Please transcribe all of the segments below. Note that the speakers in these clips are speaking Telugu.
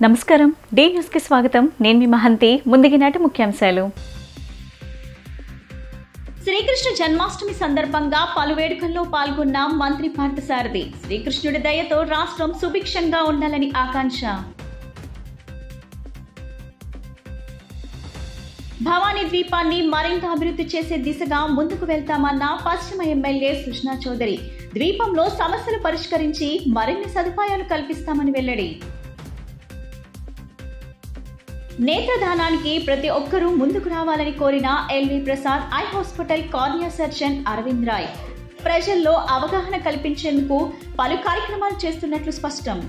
నమస్కారం డి న్యూస్ కి స్వాగతం నేను మీ మహంతి ముందుగినాటి ముఖ్యాంశాలు శ్రీకృష్ణ జన్మాష్టమి సందర్భంగా పలు వేడుకల్లో పాల్గొన్న మంత్రి పార్థసారథి శ్రీకృష్ణుడి దయతో రాష్ట్రం సుభిక్షంగా ఉండాలని ఆకాంక్ష భవానీ ద్వీపాన్ని మరింత అభివృద్ధి చేసే దిశగా ముందుకు వెళ్తామన్న పశ్చిమ ఎమ్మెల్యే సుష్నా చౌదరి ద్వీపంలో సమస్యలు పరిష్కరించి మరిన్ని సదుపాయాలు కల్పిస్తామని వెల్లడి నేత్రదానానికి ప్రతి ఒక్కరూ ముందుకు రావాలని కోరిన LV Prasad eye hospital cornea surgeon Aravind Roy ప్రజల్లో అవగాహన కల్పించేందుకు పలు కార్యక్రమాలు చేస్తున్నట్లు స్పష్టం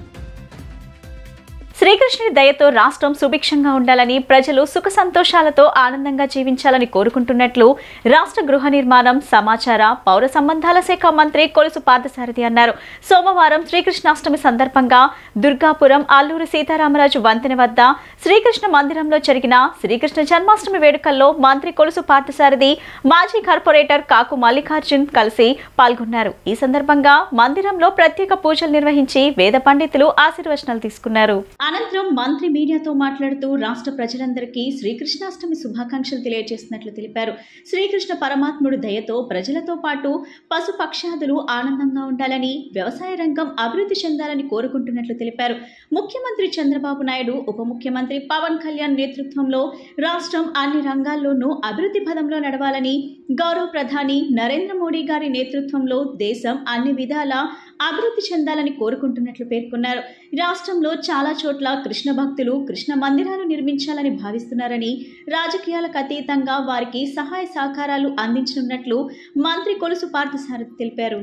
శ్రీకృష్ణుడి దయతో రాష్ట్రం సుభిక్షంగా ఉండాలని ప్రజలు సుఖ సంతోషాలతో ఆనందంగా జీవించాలని కోరుకుంటున్నట్లు రాష్ట్ర గృహ నిర్మాణం సమాచార పౌర సంబంధాల శాఖ మంత్రి కొలుసు పార్థసారథి అన్నారు. సోమవారం శ్రీకృష్ణాష్టమి సందర్భంగా దుర్గాపురం అల్లూరి సీతారామరాజు వంతెన వద్ద శ్రీకృష్ణ మందిరంలో జరిగిన శ్రీకృష్ణ జన్మాష్టమి వేడుకల్లో మంత్రి కొలుసు పార్థసారథి మాజీ కార్పొరేటర్ కాకు మల్లికార్జున్ కలిసి పాల్గొన్నారు. ఈ సందర్భంగా మందిరంలో ప్రత్యేక పూజలు నిర్వహించి వేద పండితులు ఆశీర్వచనాలు తీసుకున్నారు. అనంతరం మంత్రి మీడియాతో మాట్లాడుతూ రాష్ట్ర ప్రజలందరికీ శ్రీకృష్ణాష్టమి శుభాకాంక్షలు తెలియజేస్తున్నట్లు తెలిపారు. శ్రీకృష్ణ పరమాత్ముడు దయతో ప్రజలతో పాటు పశు పక్షాదులు ఆనందంగా ఉండాలని వ్యవసాయ రంగం అభివృద్ధి చెందాలని కోరుకుంటున్నట్లు తెలిపారు. ముఖ్యమంత్రి చంద్రబాబు నాయుడు ఉప ముఖ్యమంత్రి పవన్ కళ్యాణ్ నేతృత్వంలో రాష్ట్రం అన్ని రంగాల్లోనూ అభివృద్ధి పదంలో నడవాలని గౌరవ ప్రధాని నరేంద్ర మోడీ గారి నేతృత్వంలో దేశం అన్ని విధాలా అభివృద్ధి చెందాలని కోరుకుంటున్నట్లు పేర్కొన్నారు. రాష్ట్రంలో చాలా చోట్ల కృష్ణ భక్తులు కృష్ణ మందిరాలు నిర్మించాలని భావిస్తున్నారని రాజకీయాలకు అతీతంగా వారికి సహాయ సహకారాలు అందించనున్నట్లు మంత్రి కొలుసు పార్థసారథి తెలిపారు.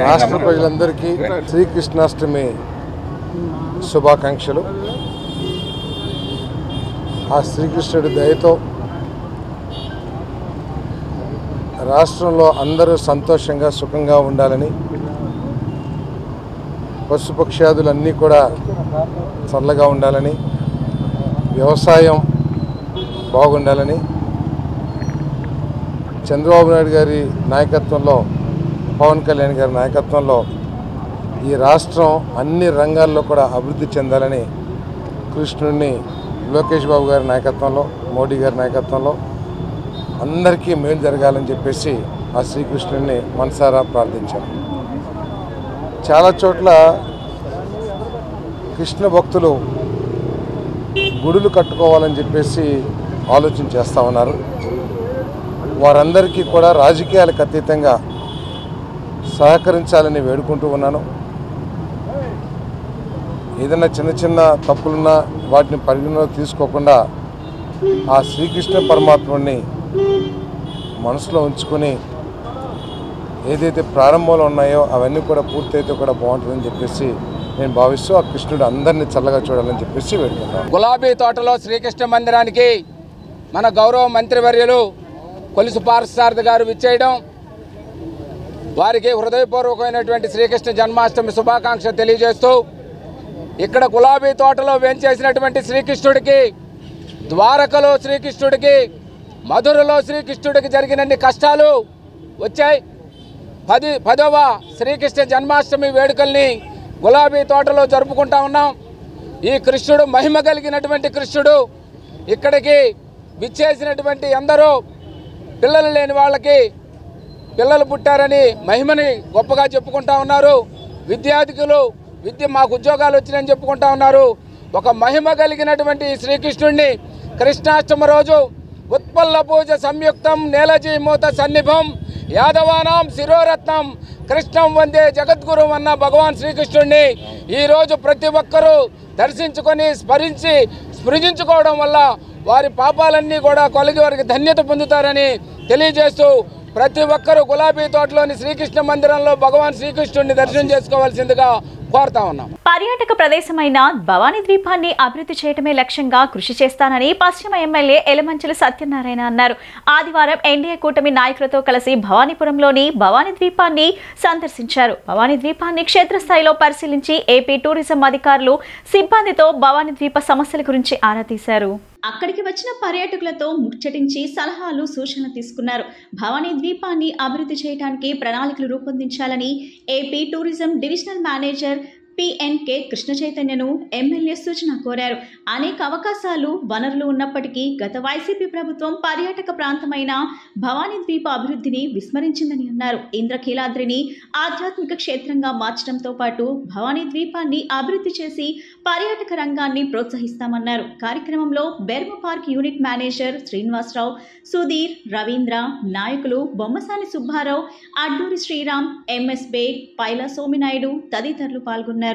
రాష్ట్ర ప్రజలందరికీ శ్రీకృష్ణాష్టమి శుభాకాంక్షలు. ఆ శ్రీకృష్ణుడి దయతో రాష్ట్రంలో అందరూ సంతోషంగా సుఖంగా ఉండాలని, పశుపక్ష్యాదులన్నీ కూడా చల్లగా ఉండాలని, వ్యవసాయం బాగుండాలని, చంద్రబాబు నాయుడు గారి నాయకత్వంలో పవన్ కళ్యాణ్ గారి నాయకత్వంలో ఈ రాష్ట్రం అన్ని రంగాల్లో కూడా అభివృద్ధి చెందాలని కృష్ణుడిని లోకేష్ బాబు గారి నాయకత్వంలో మోడీ గారి నాయకత్వంలో అందరికీ మేలు జరగాలని చెప్పేసి ఆ శ్రీకృష్ణుడిని మనసారా ప్రార్థించారు. చాలా చోట్ల కృష్ణ భక్తులు గుడులు కట్టుకోవాలని చెప్పేసి ఆలోచన చేస్తూ ఉన్నారు. వారందరికీ కూడా రాజకీయాలకు అతీతంగా సహకరించాలని వేడుకుంటూ ఉన్నాను. ఏదైనా చిన్న చిన్న తప్పులున్నా వాటిని పరిగణలో తీసుకోకుండా ఆ శ్రీకృష్ణ పరమాత్ముడిని మనసులో ఉంచుకొని ఏదైతే ప్రారంభంలో ఉన్నాయో అవన్నీ కూడా పూర్తయితే కూడా బాగుంటుందని చెప్పేసి నేను భావిస్తూ ఆ కృష్ణుడు అందరినీ చల్లగా చూడాలని చెప్పేసి వేడుకుంటాను. గులాబీ తోటలో శ్రీకృష్ణ మందిరానికి మన గౌరవ మంత్రివర్యులు కొలుసు పార్థసారథి గారు విచ్చేయడం, వారికి హృదయపూర్వకమైనటువంటి శ్రీకృష్ణ జన్మాష్టమి శుభాకాంక్షలు తెలియజేస్తూ, ఇక్కడ గులాబీ తోటలో వేంచేసినటువంటి శ్రీకృష్ణుడికి, ద్వారకలో శ్రీకృష్ణుడికి, మధురలో శ్రీకృష్ణుడికి జరిగినన్ని కష్టాలు వచ్చాయి. 10వ శ్రీకృష్ణ జన్మాష్టమి వేడుకల్ని గులాబీ తోటలో జరుపుకుంటా ఉన్నాం. ఈ కృష్ణుడు మహిమ కలిగినటువంటి కృష్ణుడు ఇక్కడికి విచ్చేసినటువంటి అందరూ పిల్లలు లేని వాళ్ళకి పిల్లలు పుట్టారని మహిమని గొప్పగా చెప్పుకుంటా ఉన్నారు. విద్యార్థులు విద్య మాకు ఉద్యోగాలు వచ్చినాయని చెప్పుకుంటా ఉన్నారు. ఒక మహిమ కలిగినటువంటి శ్రీకృష్ణుడిని కృష్ణాష్టమి రోజు ఉత్పల్ల పూజ సంయుక్తం నేలజీమూత సన్నిభం యాదవానాం శిరోరత్నం కృష్ణం వందే జగద్గురు అన్న భగవాన్ శ్రీకృష్ణుడిని ఈరోజు ప్రతి ఒక్కరూ దర్శించుకొని స్మరించుకోవడం వల్ల వారి పాపాలన్నీ కూడా కొలిగి వారికి ధన్యత పొందుతారని తెలియజేస్తూ ప్రతి ఒక్కరూ గులాబీ తోటలోని శ్రీకృష్ణ మందిరంలో భగవాన్ శ్రీకృష్ణుడిని దర్శనం చేసుకోవాల్సిందిగా కోరుతా ఉన్నాం. పర్యాటక ప్రదేశమైన భవానీ ద్వీపాన్ని అభివృద్ధి చేయడమే లక్ష్యంగా కృషి చేస్తానని పశ్చిమ ఎమ్మెల్యే ఎలమంచిలి సత్యనారాయణ అన్నారు. ఆదివారం ఎన్డీఏ కూటమి నాయకులతో కలిసి భవానీపురంలోని భవానీ ద్వీపాన్ని సందర్శించారు. భవానీ ద్వీపాన్ని క్షేత్రస్థాయిలో పరిశీలించి ఏపీ టూరిజం అధికారులు సిబ్బందితో భవానీ ద్వీప సమస్యల గురించి ఆరా తీశారు. అక్కడికి వచ్చిన పర్యాటకులతో ముచ్చటించి సలహాలు సూచనలు తీసుకున్నారు. భవానీ ద్వీపాన్ని అభివృద్ధి చేయడానికి ప్రణాళికలు రూపొందించాలని AP tourism divisional manager PNK Krishna చైతన్యను ఎమ్మెల్యే సూచన కోరారు. అనేక అవకాశాలు వనరులు ఉన్నప్పటికీ గత వైసీపీ ప్రభుత్వం పర్యాటక ప్రాంతమైన భవానీ ద్వీప అభివృద్ధిని విస్మరించిందని అన్నారు. ఇంద్రకీలాద్రిని ఆధ్యాత్మిక క్షేత్రంగా మార్చడంతో పాటు భవానీ ద్వీపాన్ని అభివృద్ధి చేసి పర్యాటక రంగాన్ని ప్రోత్సహిస్తామన్నారు. కార్యక్రమంలో బెర్మ park unit manager Srinivasarao, Sudheer, Ravindra, నాయకులు బొమ్మసాని సుబ్బారావు, అడ్డూరి శ్రీరామ్, MS బేగ్, పైలా సోమినాయుడు తదితరులు పాల్గొన్నారు.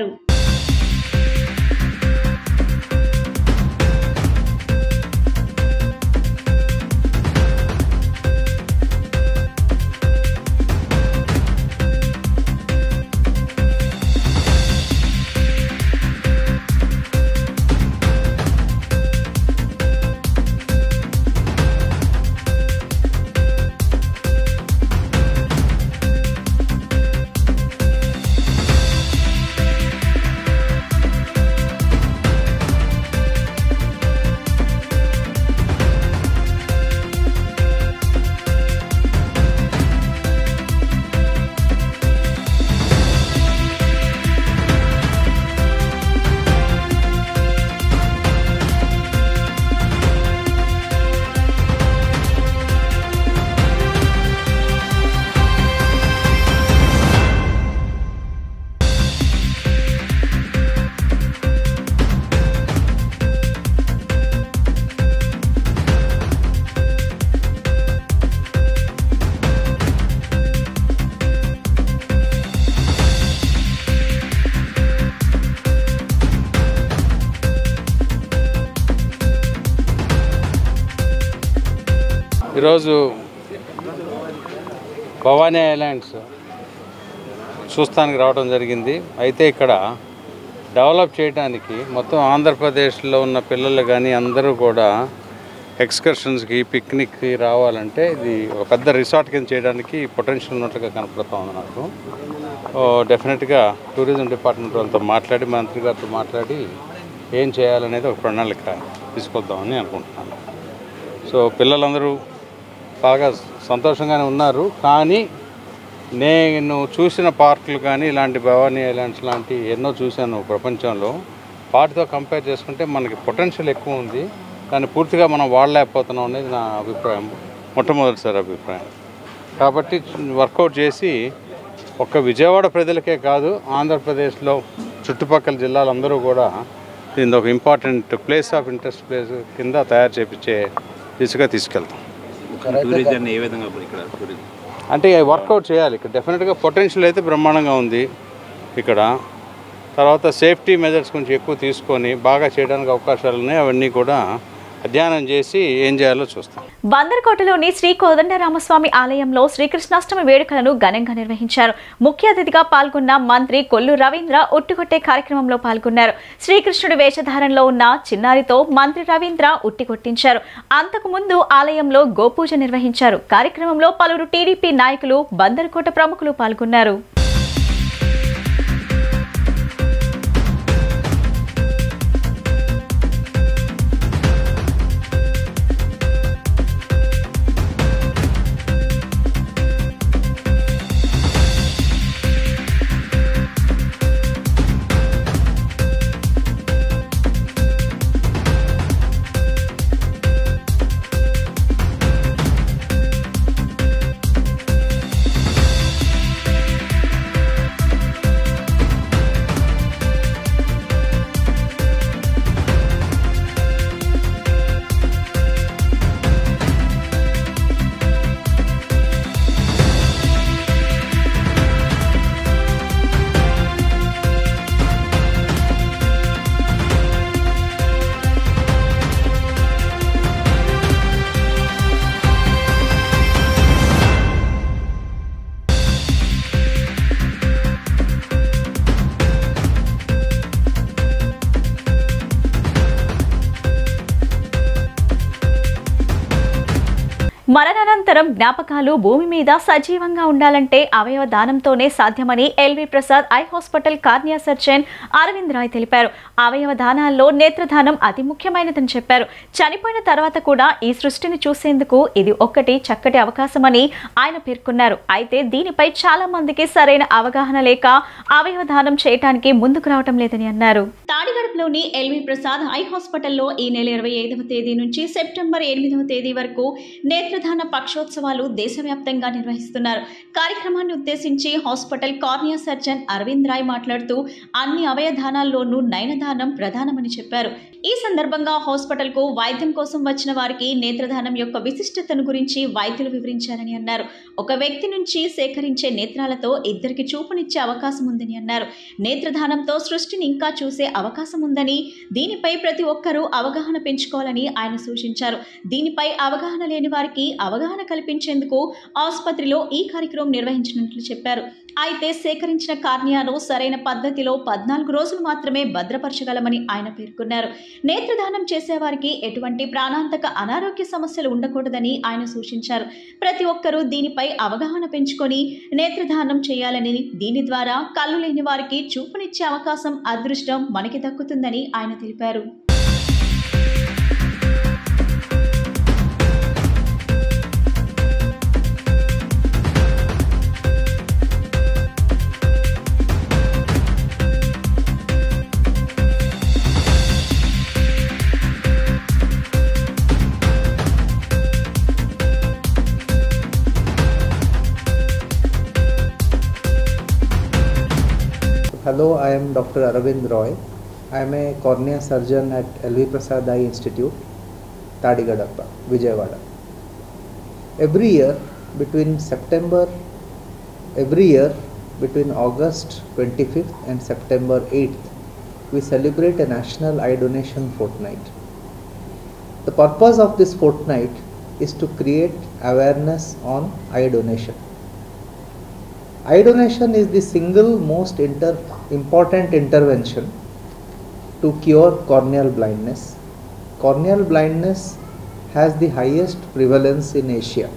ఈరోజు భవానీ ఐలాండ్స్ చూస్తానికి రావడం జరిగింది. అయితే ఇక్కడ డెవలప్ చేయడానికి మొత్తం ఆంధ్రప్రదేశ్లో ఉన్న పిల్లలు కానీ అందరూ కూడా ఎక్స్కర్షన్స్కి పిక్నిక్కి రావాలంటే ఇది ఒక పెద్ద రిసార్ట్ కింద చేయడానికి పొటెన్షియల్ ఉన్నట్లుగా కనపడుతూ ఉంది నాకు. డెఫినెట్గా టూరిజం డిపార్ట్మెంట్ వాళ్ళతో మాట్లాడి మంత్రి గారితో మాట్లాడి ఏం చేయాలనేది ఒక ప్రణాళిక తీసుకొద్దామని అనుకుంటున్నాను. సో పిల్లలందరూ బాగా సంతోషంగానే ఉన్నారు. కానీ నేను చూసిన పార్కులు కానీ ఇలాంటి భవానీ ఐలాండ్స్ లాంటి ఎన్నో చూశాను ప్రపంచంలో. వాటితో కంపేర్ చేసుకుంటే మనకి పొటెన్షియల్ ఎక్కువ ఉంది, కానీ పూర్తిగా మనం వాడలేకపోతున్నాం అనేది నా అభిప్రాయం, మొట్టమొదటిసారి అభిప్రాయం. కాబట్టి వర్కౌట్ చేసి ఒక్క విజయవాడ ప్రజలకే కాదు, ఆంధ్రప్రదేశ్లో చుట్టుపక్కల జిల్లాలందరూ కూడా దీని ఒక important place of interest place కింద తయారు చేయించే దిశగా తీసుకెళ్తాం. అంటే వర్కౌట్ చేయాలి. ఇక్కడ డెఫినెట్గా పొటెన్షియల్ అయితే బ్రహ్మాండంగా ఉంది. ఇక్కడ తర్వాత సేఫ్టీ మెజర్స్ కొంచెం ఎక్కువ తీసుకొని బాగా చేయడానికి అవకాశాలు ఉన్నాయి. అవన్నీ కూడా అధ్యయనం చేసి ఏం చేయాలో చూస్తాం. బందర్కోటలోని శ్రీ కోదండరామస్వామి ఆలయంలో శ్రీకృష్ణాష్టమి వేడుకలను ఘనంగా నిర్వహించారు. ముఖ్య అతిథిగా పాల్గొన్న మంత్రి కొల్లు రవీంద్ర ఉట్టికొట్టే కార్యక్రమంలో పాల్గొన్నారు. శ్రీకృష్ణుడి వేషధారణలో ఉన్న చిన్నారితో మంత్రి రవీంద్ర ఉట్టి కొట్టించారు. అంతకుముందు ఆలయంలో గోపూజ నిర్వహించారు. కార్యక్రమంలో పలువురు టీడీపీ నాయకులు, బందర్కోట ప్రముఖులు పాల్గొన్నారు. మరణానంతరం జ్ఞాపకాలు భూమి మీద సజీవంగా ఉండాలంటే అవయవ దానంతోనే సాధ్యమని LV Prasad eye hospital cornea surgeon Aravind Roy తెలిపారు. అవయవ దానాల్లో నేత్రదానం అతి ముఖ్యమైనదని చెప్పారు. చనిపోయిన తర్వాత కూడా ఈ సృష్టిని చూసేందుకు ఇది ఒక్కటి చక్కటి అవకాశమని ఆయన పేర్కొన్నారు. అయితే దీనిపై చాలా మందికి సరైన అవగాహన లేక అవయవ దానం చేయడానికి ముందుకు రావటం లేదని అన్నారు. తాడిగడపలోని ఎల్వి ప్రసాద్ ఐ హాస్పిటల్లో ఈ నెల 25వ తేదీ నుంచి సెప్టెంబర్ 8వ తేదీ వరకు నేత్రదాన పక్షోత్సవాలు దేశవ్యాప్తంగా నిర్వహిస్తున్నారు. కార్యక్రమాన్ని ఉద్దేశించి hospital cornea surgeon Aravind Roy మాట్లాడుతూ అన్ని అవయదానాల్లోనూ నయనదానం ప్రధానమని చెప్పారు. ఈ సందర్భంగా హాస్పిటల్కు వైద్యం కోసం వచ్చిన వారికి నేత్రదానం యొక్క విశిష్టతను గురించి వైద్యులు వివరించారని అన్నారు. ఒక వ్యక్తి నుంచి సేకరించే నేత్రాలతో ఇద్దరికి చూపునిచ్చే అవకాశం ఉందని అన్నారు. నేత్రదానంతో సృష్టిని ఇంకా చూసే అవకాశం ఉందని, దీనిపై ప్రతి ఒక్కరూ అవగాహన పెంచుకోవాలని ఆయన సూచించారు. దీనిపై అవగాహన లేని వారికి అవగాహన కల్పించేందుకు ఆసుపత్రిలో ఈ కార్యక్రమం నిర్వహించినట్లు చెప్పారు. అయితే సేకరించిన కార్నియాను సరైన పద్ధతిలో 14 రోజులు మాత్రమే భద్రపరచగలమని ఆయన పేర్కొన్నారు. నేత్రదానం చేసేవారికి ఎటువంటి ప్రాణాంతక అనారోగ్య సమస్యలు ఉండకూడదని ఆయన సూచించారు. ప్రతి ఒక్కరూ దీనిపై అవగాహన పెంచుకొని నేత్రదానం చేయాలని, దీని ద్వారా కళ్ళు లేని వారికి చూపునిచ్చే అవకాశం, అదృష్టం మనకి దక్కుతుందని ఆయన తెలిపారు. Hello, I am Dr. Arvind Roy. I am a cornea surgeon at LV Prasad Eye Institute, Tadigadappa, Vijayawada. Every year between August 25th and September 8th, we celebrate a National Eye Donation Fortnight. The purpose of this fortnight is to create awareness on eye donation. Eye donation is the single most important intervention to cure corneal blindness. Corneal blindness has the highest prevalence in Asia.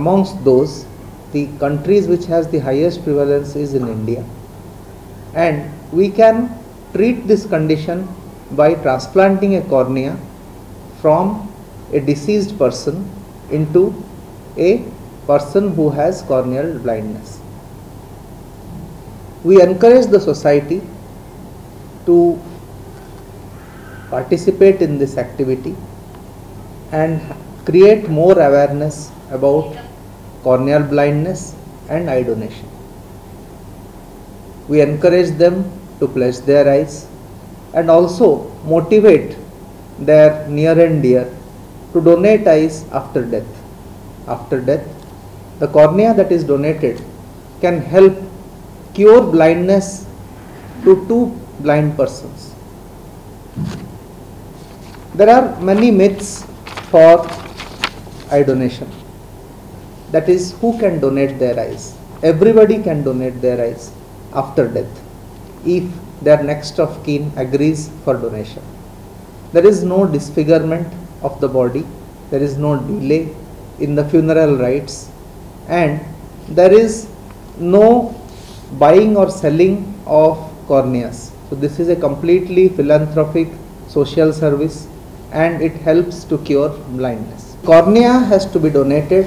Amongst those, the countries which has the highest prevalence is in India. And we can treat this condition by transplanting a cornea from a deceased person into a person who has corneal blindness. We encourage the society to participate in this activity and create more awareness about corneal blindness and eye donation. We encourage them to pledge their eyes and also motivate their near and dear to donate eyes after death. After death, the cornea that is donated can help cure blindness to 2 blind persons. There are many myths for eye donation. That is, who can donate their eyes? Everybody can donate their eyes after death if their next of kin agrees for donation. There is no disfigurement of the body, there is no delay in the funeral rites, and there is no buying or selling of corneas. So this is a completely philanthropic social service and it helps to cure blindness. Cornea has to be donated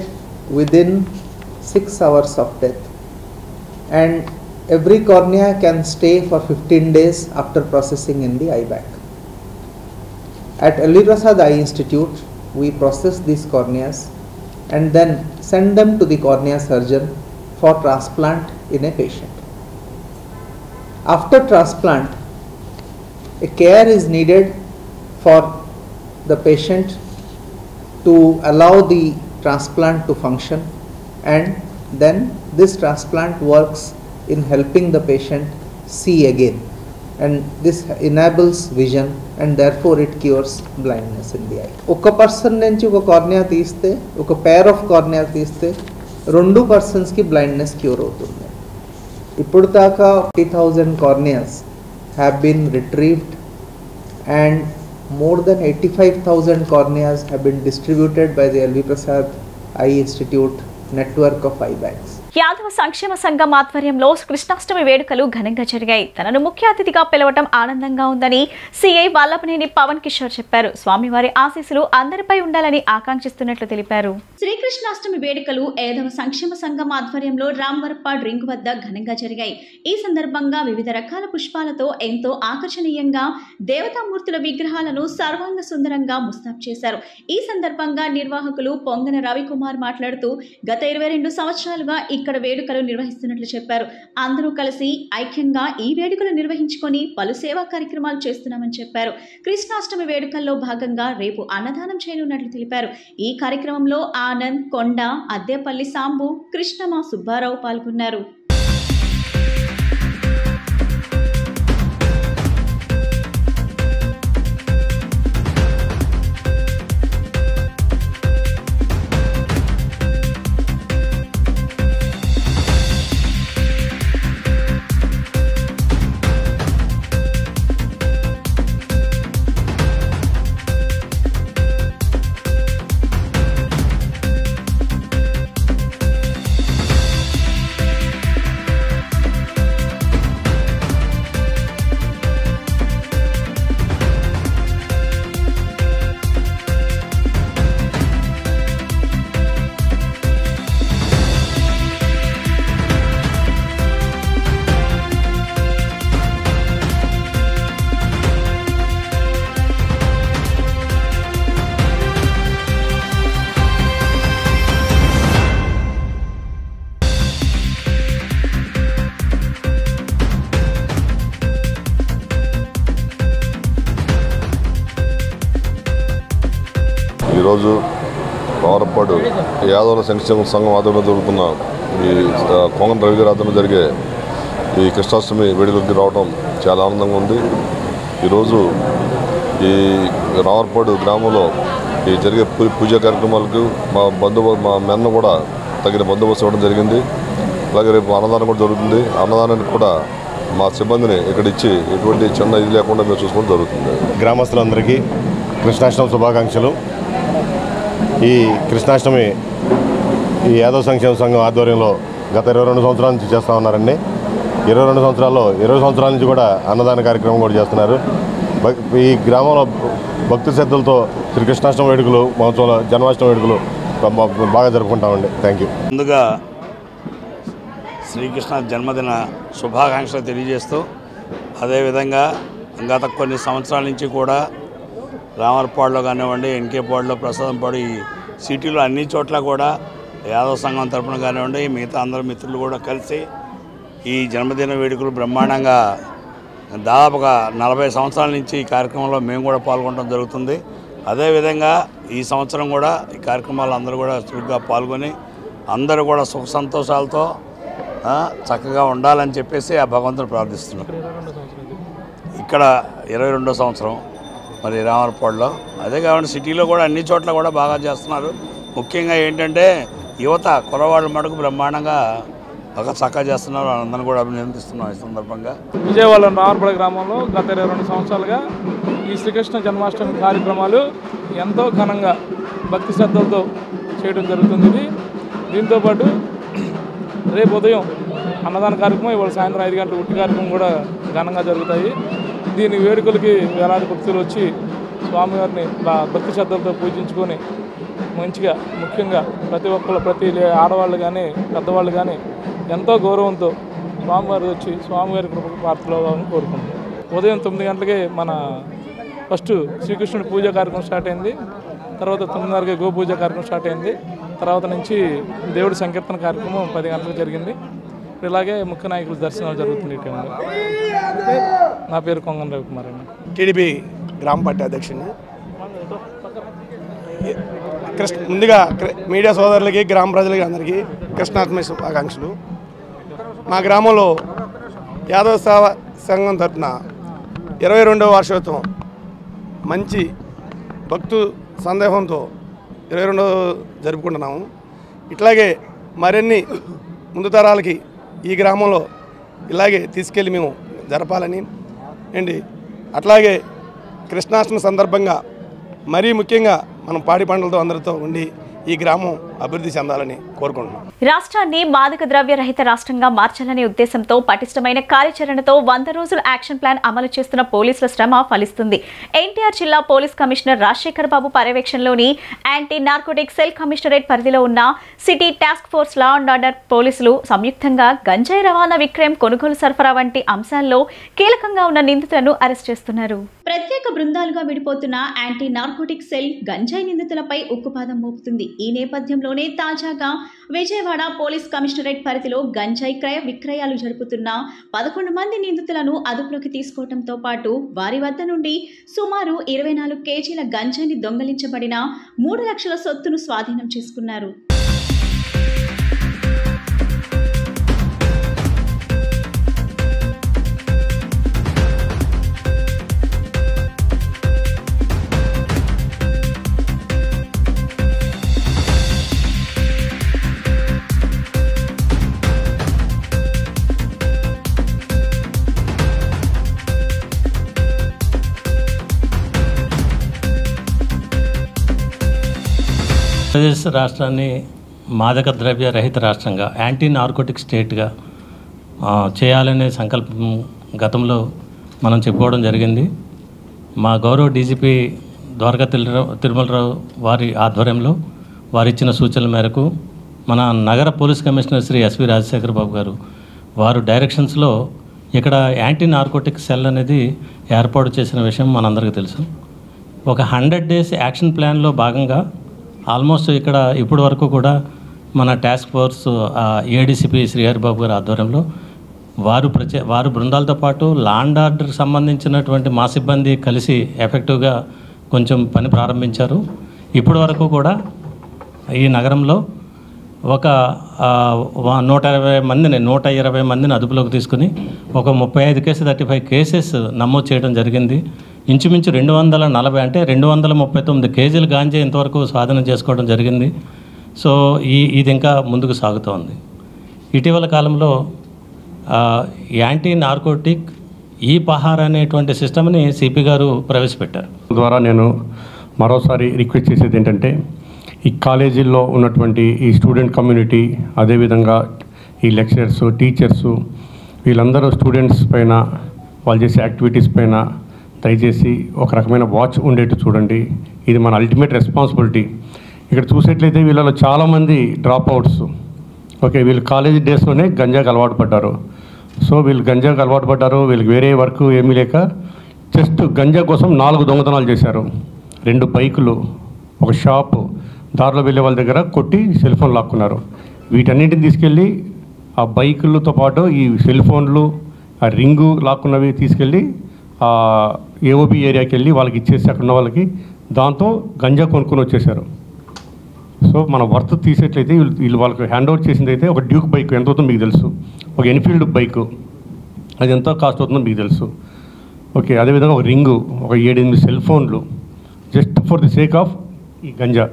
within 6 hours of death, and every cornea can stay for 15 days after processing in the eye bag. At LV Prasad Eye Institute, we process these corneas and then send them to the cornea surgeon for transplant in a patient. After transplant, a care is needed for the patient to allow the transplant to function, and then this transplant works in helping the patient see again, and this enables vision and therefore it cures blindness in the eye. ఒక పర్సన్ నుంచి ఒక కార్నియా తీస్తే, ఒక పేర్ ఆఫ్ కార్నియా తీస్తే 2 పర్సన్స్కి బ్లైండ్నెస్ క్యూర్ అవుతుంది. ఇప్పుడు దాకా 50,000 corneas have been retrieved and more than 85,000 corneas have been distributed by the LV Prasad Eye Institute network of eye banks. Yadava సంక్షేమ సంఘం ఆధ్వర్యంలో కృష్ణాష్టమి వేడుకలు ఘనంగా జరిగాయి. తనను ముఖ్య అతిథిగా పిలవటం ఆనందంగా ఉందని సిఐ వల్లభనేని పవన్ కిషోర్ చెప్పారు. స్వామివారి ఆశీస్సులు అందరిపై ఉండాలని ఆకాంక్షిస్తున్నట్లు తెలిపారు. శ్రీకృష్ణాష్టమి వేడుకలు యాదవ సంక్షేమ సంఘం ఆధ్వర్యంలో రాంవరపాడ్ రింగ్ వద్ద ఘనంగా జరిగాయి. ఈ సందర్భంగా వివిధ రకాల పుష్పాలతో ఎంతో ఆకర్షణీయంగా దేవతామూర్తుల విగ్రహాలను సర్వాంగ సుందరంగా ముస్తాబ్ చేశారు. ఈ సందర్భంగా నిర్వాహకులు పొంగన రవికుమార్ మాట్లాడుతూ గత 22 సంవత్సరాలుగా ఇక్కడ వేడుకలు నిర్వహిస్తున్నట్లు చెప్పారు. అందరూ కలిసి ఐక్యంగా ఈ వేడుకలు నిర్వహించుకొని పలు సేవా కార్యక్రమాలు చేస్తున్నామని చెప్పారు. కృష్ణాష్టమి వేడుకల్లో భాగంగా రేపు అన్నదానం చేయనున్నట్లు తెలిపారు. ఈ కార్యక్రమంలో ఆనంద్, కొండ, అద్దేపల్లి సాంబు, కృష్ణమ, సుబ్బారావు పాల్గొన్నారు. ఈరోజు రావరపాడు యాదవుల సంక్షేమ సంఘం ఆధ్వర్యంలో జరుగుతున్న ఈ కొంగన రవి గారి ఆధ్వర్యంలో జరిగే ఈ కృష్ణాష్టమి వేడుకలకి రావడం చాలా ఆనందంగా ఉంది. ఈరోజు ఈ రావరపాడు గ్రామంలో ఈ జరిగే పూజా కార్యక్రమాలకు మా మెన్న కూడా తగిన బందోబస్తు ఇవ్వడం జరిగింది. అలాగే రేపు అన్నదానం కూడా జరుగుతుంది. అన్నదానానికి కూడా మా సిబ్బందిని ఇక్కడ ఇచ్చి ఎటువంటి చిన్న ఇది లేకుండా మేము చూసుకోవడం జరుగుతుంది. గ్రామస్తులందరికీ కృష్ణాష్టమి శుభాకాంక్షలు. ఈ కృష్ణాష్టమి ఈ యాదవ సంక్షేమ సంఘం ఆధ్వర్యంలో గత 22 సంవత్సరాల నుంచి చేస్తూ ఉన్నారండి. 22 సంవత్సరాల్లో 20 సంవత్సరాల నుంచి కూడా అన్నదాన కార్యక్రమం కూడా చేస్తున్నారు. ఈ గ్రామంలో భక్తి శ్రద్ధలతో శ్రీ కృష్ణాష్టమి వేడుకలు మహోత్సవాలు, జన్మాష్టమి వేడుకలు బాగా జరుపుకుంటామండి. Thank you. ముందుగా శ్రీకృష్ణ జన్మదిన శుభాకాంక్షలు తెలియజేస్తూ, అదేవిధంగా గత కొన్ని సంవత్సరాల నుంచి కూడా రామర్పాడులో కానివ్వండి, ఎన్కేపాడులో, ప్రసాదంపాడు, ఈ సిటీలో అన్ని చోట్ల కూడా యాదవ సంఘం తరఫున కానివ్వండి, మిగతా అందరు మిత్రులు కూడా కలిసి ఈ జన్మదిన వేడుకలు బ్రహ్మాండంగా దాదాపుగా 40 సంవత్సరాల నుంచి ఈ కార్యక్రమంలో మేము కూడా పాల్గొనడం జరుగుతుంది. అదేవిధంగా ఈ సంవత్సరం కూడా ఈ కార్యక్రమాలు అందరూ కూడా చురుగ్గా పాల్గొని అందరూ కూడా సుఖ సంతోషాలతో చక్కగా ఉండాలని చెప్పేసి ఆ భగవంతుని ప్రార్థిస్తున్నాం. ఇక్కడ 22వ సంవత్సరం మరి రామర్పాడులో, అదే కాకుండా సిటీలో కూడా అన్ని చోట్ల కూడా బాగా చేస్తున్నారు. ముఖ్యంగా ఏంటంటే యువత కుర్రవాళ్ళ మటుకు బ్రహ్మాండంగా బాగా చక్కగా చేస్తున్నారు. అందరిని కూడా అభినందిస్తున్నాం. ఈ సందర్భంగా విజయవాడ రామర్పాడు గ్రామంలో గత 22 సంవత్సరాలుగా ఈ శ్రీకృష్ణ జన్మాష్టమి కార్యక్రమాలు ఎంతో ఘనంగా భక్తి శ్రద్ధలతో చేయడం జరుగుతుంది. దీంతోపాటు రేపు ఉదయం అన్నదాన కార్యక్రమం, ఇవాళ సాయంత్రం 5 గంటల ఉట్టి కార్యక్రమం కూడా ఘనంగా జరుగుతాయి. దీని వేడుకలకి వేలాది భక్తులు వచ్చి స్వామివారిని భక్తి శ్రద్ధలతో పూజించుకొని మంచిగా, ముఖ్యంగా ప్రతి ఒక్కరు, ప్రతి ఆడవాళ్ళు కానీ పెద్దవాళ్ళు కానీ ఎంతో గౌరవంతో స్వామివారి వచ్చి స్వామివారి కృపకు పాత్రలవ్వాలని కోరుకుంటున్నాం. ఉదయం 9 గంటలకే మన ఫస్ట్ శ్రీకృష్ణుడి పూజ కార్యక్రమం స్టార్ట్ అయింది. తర్వాత 9:30కి గోపూజ కార్యక్రమం స్టార్ట్ అయింది. తర్వాత నుంచి దేవుడి సంకీర్తన కార్యక్రమం 10 గంటలకు జరిగింది. ఇలాగే ముఖ్య నాయకుల దర్శనాలు జరుగుతుంది. నా పేరు కొంగన రవికుమార్ అండి, టీడీపీ గ్రామ పార్టీ అధ్యక్షుడిని. ముందుగా మీడియా సోదరులకి, గ్రామ ప్రజలకి అందరికీ కృష్ణాష్టమి శుభాకాంక్షలు. మా గ్రామంలో యాదవ సేవా సంఘం తరఫున 22వ వార్షికోత్సవం మంచి భక్తు సందేహంతో 22వ జరుపుకుంటున్నాము. ఇట్లాగే మరిన్ని ముందు తరాలకి ఈ గ్రామంలో ఇలాగే తీసుకెళ్ళి మేము జరపాలని అండి. అట్లాగే కృష్ణాష్టమి సందర్భంగా మరీ ముఖ్యంగా మనం పాడి పంటలతో అందరితో ఉండి ఈ గ్రామం అభివృద్ధి చెందాలని కోరుకుంటున్నాం. రాష్ట్రాన్ని మాదక ద్రవ్య రహిత రాష్ట్రంగా మార్చాలనే ఉద్దేశంతో పటిష్టమైన కార్యాచరణతో 100 రోజుల యాక్షన్ ప్లాన్ అమలు చేస్తున్న పోలీసుల శ్రమ ఫలిస్తుంది. ఎన్టీఆర్ జిల్లా పోలీస్ కమిషనర్ రాజశేఖర్ బాబు పర్యవేక్షణలోని యాంటీ నార్కోటిక్ సెల్ కమిషనరేట్ పరిధిలో ఉన్న city task force law and order పోలీసులు సంయుక్తంగా గంజాయి రవాణా, విక్రయం, కొనుగోలు, సరఫరా వంటి అంశాల్లో కీలకంగా ఉన్న నిందితులను అరెస్ట్ చేస్తున్నారు. ప్రత్యేక బృందాలుగా విడిపోతున్న యాంటీ నార్కోటిక్ సెల్ గంజాయి నిందితులపై ఉక్కుపాదం మోపుతుంది. ఈ నేపథ్యంలోనే తాజాగా విజయవాడ పోలీస్ కమిషనరేట్ పరిధిలో గంజాయి క్రయ విక్రయాలు జరుపుతున్న 11 మంది నిందితులను అదుపులోకి తీసుకోవడంతో పాటు వారి వద్ద నుండి సుమారు 24 కేజీల గంజాయిని దొంగలించబడిన 3 లక్షల సొత్తును స్వాధీనం చేసుకున్నారు. ఆంధ్రప్రదేశ్ రాష్ట్రాన్ని మాదక ద్రవ్య రహిత రాష్ట్రంగా, యాంటీ నార్కోటిక్ స్టేట్గా చేయాలనే సంకల్పం గతంలో మనం చెప్పుకోవడం జరిగింది. మా గౌరవ డీజీపీ ద్వారకా తిరుమలరావు వారి ఆధ్వర్యంలో వారిచ్చిన సూచనల మేరకు మన నగర police commissioner Shri SV Rajasekhar Babu garu వారు డైరెక్షన్స్లో ఇక్కడ యాంటీ నార్కోటిక్ సెల్ అనేది ఏర్పాటు చేసిన విషయం మనందరికీ తెలుసు. ఒక 100 డేస్ యాక్షన్ ప్లాన్లో భాగంగా ఆల్మోస్ట్ ఇక్కడ ఇప్పటి వరకు కూడా మన టాస్క్ ఫోర్స్ ఏడీసీపీ శ్రీహరిబాబు గారి ఆధ్వర్యంలో వారు బృందాలతో పాటు లా అండ్ ఆర్డర్కి సంబంధించినటువంటి మా సిబ్బంది కలిసి ఎఫెక్టివ్గా కొంచెం పని ప్రారంభించారు. ఇప్పటి వరకు కూడా ఈ నగరంలో ఒక 120 మందిని అదుపులోకి తీసుకుని ఒక 35 కేసు 35 కేసెస్ నమోదు చేయడం జరిగింది. ఇంచుమించు 240 అంటే 239 కేజీల గాంజా ఇంతవరకు స్వాధీనం చేసుకోవడం జరిగింది. సో ఇది ఇంకా ముందుకు సాగుతోంది. ఇటీవల కాలంలో యాంటీ నార్కోటిక్ ఈ పహార్ అనేటువంటి సిస్టమ్ని సిపి గారు ప్రవేశపెట్టారు. ద్వారా నేను మరోసారి రిక్వెస్ట్ చేసేది ఏంటంటే, ఈ కాలేజీల్లో ఉన్నటువంటి ఈ స్టూడెంట్ కమ్యూనిటీ, అదేవిధంగా ఈ లెక్చరర్స్, టీచర్సు, వీళ్ళందరూ స్టూడెంట్స్ పైన వాళ్ళు చేసే యాక్టివిటీస్ పైన దయచేసి ఒక రకమైన వాచ్ ఉండేట్టు చూడండి. ఇది మన అల్టిమేట్ రెస్పాన్సిబిలిటీ. ఇక్కడ చూసేట్లయితే వీళ్ళలో చాలామంది డ్రాప్ అవుట్స్. ఓకే, వీళ్ళు కాలేజీ డేస్లోనే గంజాకి అలవాటు పడ్డారు. సో వీళ్ళు గంజాకి అలవాటు పడ్డారు, వీళ్ళకి వేరే వర్క్ ఏమీ లేక జస్ట్ గంజా కోసం 4 దొంగతనాలు చేశారు. 2 బైకులు, ఒక షాపు, దారిలో వెళ్ళే వాళ్ళ దగ్గర కొట్టి సెల్ ఫోన్ లాక్కున్నారు. వీటన్నింటిని తీసుకెళ్ళి ఆ బైకులతో పాటు ఈ సెల్ ఫోన్లు, ఆ రింగు లాక్కున్నవి తీసుకెళ్ళి ఏఓబి ఏరియాకి వెళ్ళి వాళ్ళకి ఇచ్చేసి అక్కడ ఉన్న వాళ్ళకి దాంతో గంజా కొనుక్కొని వచ్చేసారు. సో మన వర్త్ తీసేట్లయితే వీళ్ళు వాళ్ళకి హ్యాండ్ ఓవర్ చేసింది అయితే ఒక డ్యూక్ బైక్ ఎంత అవుతుందో మీకు తెలుసు, ఒక ఎన్ఫీల్డ్ బైకు అది ఎంత కాస్ట్ అవుతుందో మీకు తెలుసు. ఓకే, అదేవిధంగా ఒక రింగు, ఒక 7-8 సెల్ ఫోన్లు, just for the sake of ఈ గంజా.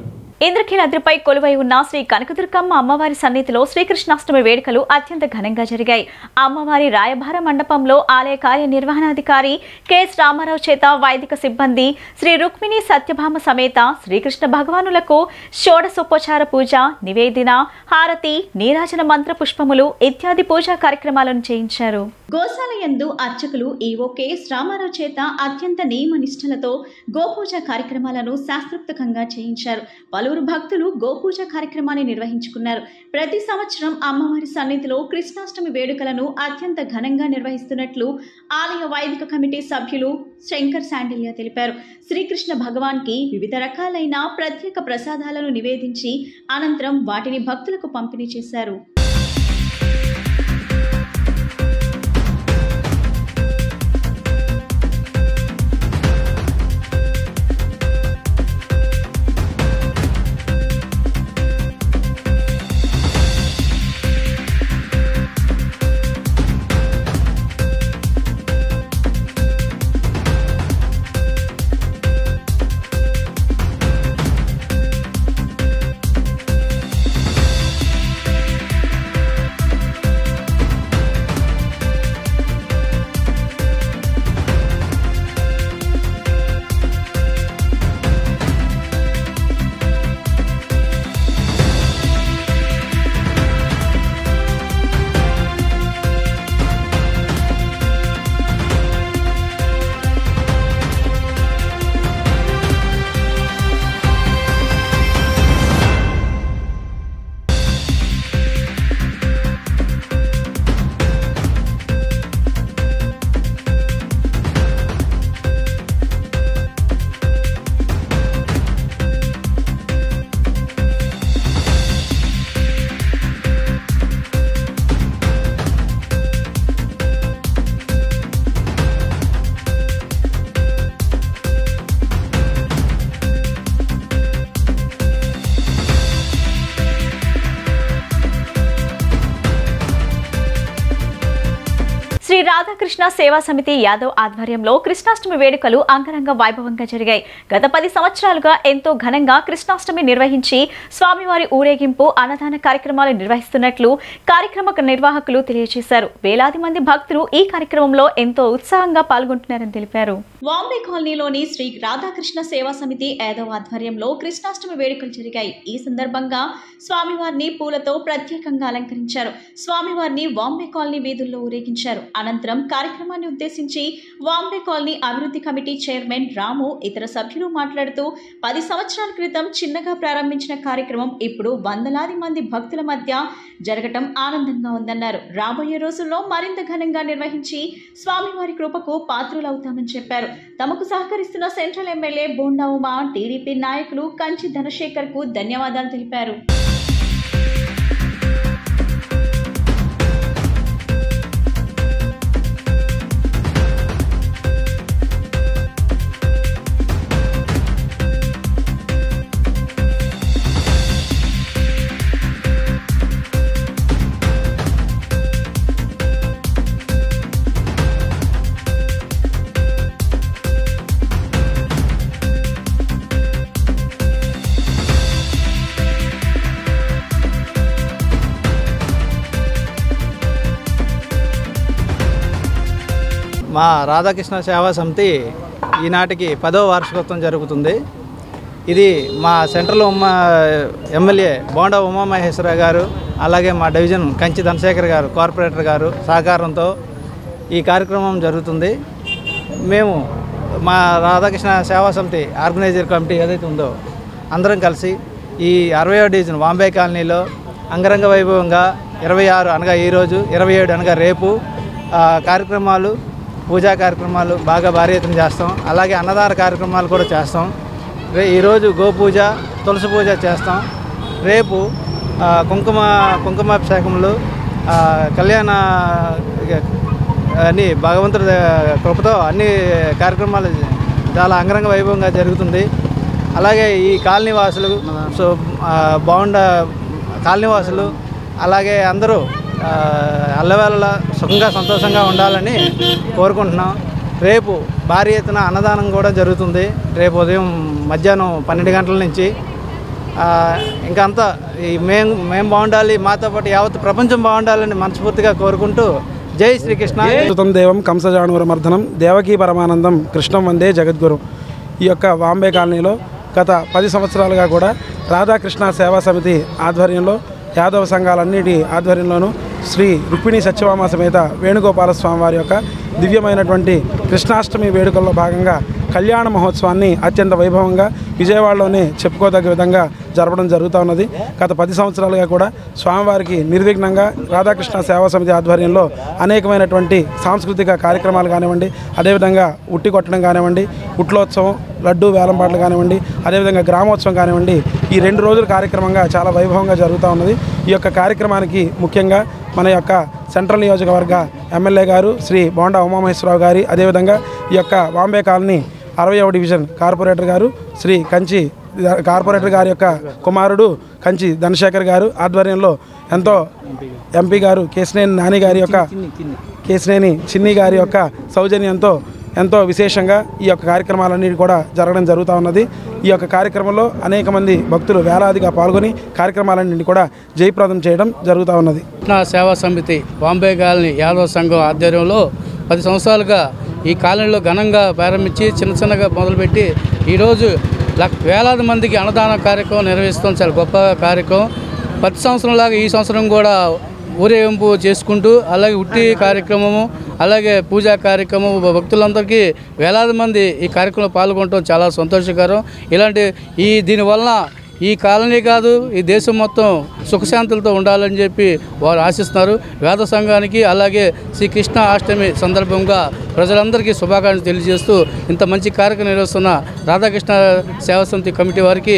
ఇంద్రకీలాద్రిపై కొలువై ఉన్న శ్రీ కనకదుర్గమ్మ అమ్మవారి సన్నిధిలో శ్రీకృష్ణాష్టమి వేడుకలు అత్యంత ఘనంగా జరిగాయి. అమ్మవారి రాయభార మండపంలో ఆలయ కార్యనిర్వహణాధికారి కెఎస్ రామారావు చేత వైదిక సిబ్బంది శ్రీ రుక్మిణి సత్యభామ సమేత శ్రీకృష్ణ భగవానులకు షోడశోపచార పూజ, నివేదన, హారతి, నీరాజన మంత్ర పుష్పములు ఇత్యాది పూజా కార్యక్రమాలను చేయించారు. గోశాలయందు అర్చకులు ఈవో కెఎస్ రామారావు చేత అత్యంత నియమ నిష్ఠలతో గోపూజ కార్యక్రమాలను శాస్త్రోక్తంగా చేయించారు. పలువురు భక్తులు గోపూజ కార్యక్రమాన్ని నిర్వహించుకున్నారు. ప్రతి సంవత్సరం అమ్మవారి సన్నిధిలో కృష్ణాష్టమి వేడుకలను అత్యంత ఘనంగా నిర్వహిస్తున్నట్లు ఆలయ వైదిక కమిటీ సభ్యులు శంకర్ శాండిల్య తెలిపారు. శ్రీకృష్ణ భగవాన్కి వివిధ రకాలైన ప్రత్యేక ప్రసాదాలను నివేదించి అనంతరం వాటిని భక్తులకు పంపిణీ చేశారు. రాధాకృష్ణ సేవా సమితి యాదవ్ ఆధ్వర్యంలో కృష్ణాష్టమి వేడుకలు అంగరంగ వైభవంగా జరిగాయి. గత 10 సంవత్సరాలుగా ఎంతో ఘనంగా కృష్ణాష్టమి నిర్వహించి స్వామివారి ఊరేగింపు అన్నదాన కార్యక్రమాలు నిర్వహిస్తున్నట్లు కార్యక్రమ నిర్వాహకులు తెలియజేశారు. వేలాది మంది భక్తులు ఈ కార్యక్రమంలో ఎంతో ఉత్సాహంగా పాల్గొంటున్నారని తెలిపారు. వాంబే కాలనీలోని శ్రీ రాధాకృష్ణ సేవా సమితి యాదవ్ ఆధ్వర్యంలో కృష్ణాష్టమి వేడుకలు జరిగాయి. ఈ సందర్భంగా స్వామివారిని పూలతో ప్రత్యేకంగా అలంకరించారు. స్వామివారిని వాంబే కాలనీ వీధుల్లో ఊరేగించారు. అనంతరం కార్యక్రమాన్ని ఉద్దేశించి వాంబే కాలనీ అభివృద్ధి కమిటీ చైర్మన్ రాము ఇతర సభ్యులు మాట్లాడుతూ 10 సంవత్సరాల క్రితం చిన్నగా ప్రారంభించిన కార్యక్రమం ఇప్పుడు వందలాది మంది భక్తుల మధ్య జరగటం ఆనందంగా ఉందన్నారు. రాబోయే రోజుల్లో మరింత ఘనంగా నిర్వహించి స్వామివారి కృపకు పాత్రులవుతామని చెప్పారు. తమకు సహకరిస్తున్న central MLA Bonda Uma, TDP నాయకులు కంచి ధనశేఖర్ కు ధన్యవాదాలు తెలిపారు. మా రాధాకృష్ణ సేవా సమితి ఈనాటికి 10వ వార్షికోత్సవం జరుగుతుంది. ఇది మా సెంట్రల్ ఎమ్మెల్యే బోండా ఉమామహేశ్వరరావు గారు, అలాగే మా డివిజన్ కంచి ధనశేఖర్ గారు కార్పొరేటర్ గారు సహకారంతో ఈ కార్యక్రమం జరుగుతుంది. మేము మా రాధాకృష్ణ సేవా సమితి ఆర్గనైజర్ కమిటీ ఏదైతే ఉందో అందరం కలిసి ఈ 60వ డివిజన్ వాంబే కాలనీలో అంగరంగ వైభవంగా 26 అనగా ఈరోజు, 27 అనగా రేపు కార్యక్రమాలు, పూజా కార్యక్రమాలు బాగా భారీ ఎత్తున చేస్తాం. అలాగే అన్నదాన కార్యక్రమాలు కూడా చేస్తాం. ఈరోజు గోపూజ, తులసి పూజ చేస్తాం. రేపు కుంకుమాభిషేకములు, కళ్యాణ అన్ని భగవంతుడి కృపతో అన్ని కార్యక్రమాలు చాలా అంగరంగ వైభవంగా జరుగుతుంది. అలాగే ఈ కాలనీవాసులు బాగుండా కాలనీవాసులు అలాగే అందరూ అల్లవేళలా సుఖంగా సంతోషంగా ఉండాలని కోరుకుంటున్నాం. రేపు భారీ ఎత్తున అన్నదానం కూడా జరుగుతుంది. రేపు ఉదయం మధ్యాహ్నం 12 గంటల నుంచి ఇంకంతా ఈ మేము బాగుండాలి, మాతో పాటు యావత్ ప్రపంచం బాగుండాలని మనస్ఫూర్తిగా కోరుకుంటూ జై శ్రీకృష్ణ. దేవం కంసజానురమర్దనం దేవకీ పరమానందం కృష్ణం వందే జగద్గురు. ఈ యొక్క వాంబే కాలనీలో గత 10 సంవత్సరాలుగా కూడా రాధాకృష్ణ సేవా సమితి ఆధ్వర్యంలో యాదవ సంఘాలన్నిటి ఆధ్వర్యంలోనూ శ్రీ రుక్మిణీ సత్యభామ సమేత వేణుగోపాల స్వామి వారి యొక్క దివ్యమైనటువంటి కృష్ణాష్టమి వేడుకల్లో భాగంగా కళ్యాణ మహోత్సవాన్ని అత్యంత వైభవంగా విజయవాడలోనే చెప్పుకోదగ్గ విధంగా జరపడం జరుగుతూ ఉన్నది. గత 10 సంవత్సరాలుగా కూడా స్వామివారికి నిర్విఘ్నంగా రాధాకృష్ణ సేవా సమితి ఆధ్వర్యంలో అనేకమైనటువంటి సాంస్కృతిక కార్యక్రమాలు కానివ్వండి, అదేవిధంగా ఉట్టి కొట్టడం కానివ్వండి, ఉట్లోత్సవం, లడ్డూ వేలంపాట్లు కానివ్వండి, అదేవిధంగా గ్రామోత్సవం కానివ్వండి, ఈ 2 రోజుల కార్యక్రమంగా చాలా వైభవంగా జరుగుతూ ఉన్నది. ఈ యొక్క కార్యక్రమానికి ముఖ్యంగా మన యొక్క సెంట్రల్ నియోజకవర్గ ఎమ్మెల్యే గారు శ్రీ బోండా ఉమామహేశ్వరరావు గారి, అదేవిధంగా ఈ యొక్క వాంబే కాలనీ 60వ డివిజన్ కార్పొరేటర్ గారు శ్రీ కంచి కార్పొరేటర్ గారి యొక్క కుమారుడు కంచి ధనశేఖర్ గారు ఆధ్వర్యంలో ఎంతో ఎంపీ గారు కేశినేని నాని గారి యొక్క కేశినేని చిన్ని గారి యొక్క సౌజన్యంతో ఎంతో విశేషంగా ఈ యొక్క కార్యక్రమాలన్నీ కూడా జరగడం జరుగుతూ ఉన్నది. ఈ యొక్క కార్యక్రమంలో అనేక మంది భక్తులు వేలాదిగా పాల్గొని కార్యక్రమాలన్నింటినీ కూడా జయప్రదం చేయడం జరుగుతూ ఉన్నది. సేవా సమితి వాంబే కాలనీ యాదవ సంఘం ఆధ్వర్యంలో 10 సంవత్సరాలుగా ఈ కాలనీలో ఘనంగా ప్రారంభించి చిన్నగా మొదలుపెట్టి ఈరోజు వేలాది మందికి అన్నదాన కార్యక్రమం నిర్వహిస్తాం. చాలా గొప్ప కార్యక్రమం. 10 సంవత్సరంలాగా ఈ సంవత్సరం కూడా ఊరేగింపు చేసుకుంటూ అలాగే ఉట్టి కార్యక్రమము, అలాగే పూజా కార్యక్రమం, భక్తులందరికీ వేలాది మంది ఈ కార్యక్రమంలో పాల్గొనడం చాలా సంతోషకరం. ఇలాంటి దీనివల్ల ఈ కాలనీ కాదు, ఈ దేశం మొత్తం సుఖశాంతులతో ఉండాలని చెప్పి వారు ఆశిస్తున్నారు. వేద సంఘానికి అలాగే శ్రీ కృష్ణ అష్టమి సందర్భంగా ప్రజలందరికీ శుభాకాంక్షలు తెలియజేస్తూ ఇంత మంచి కార్యక్రమం నిర్వహిస్తున్న రాధాకృష్ణ సేవా సమితి కమిటీ వారికి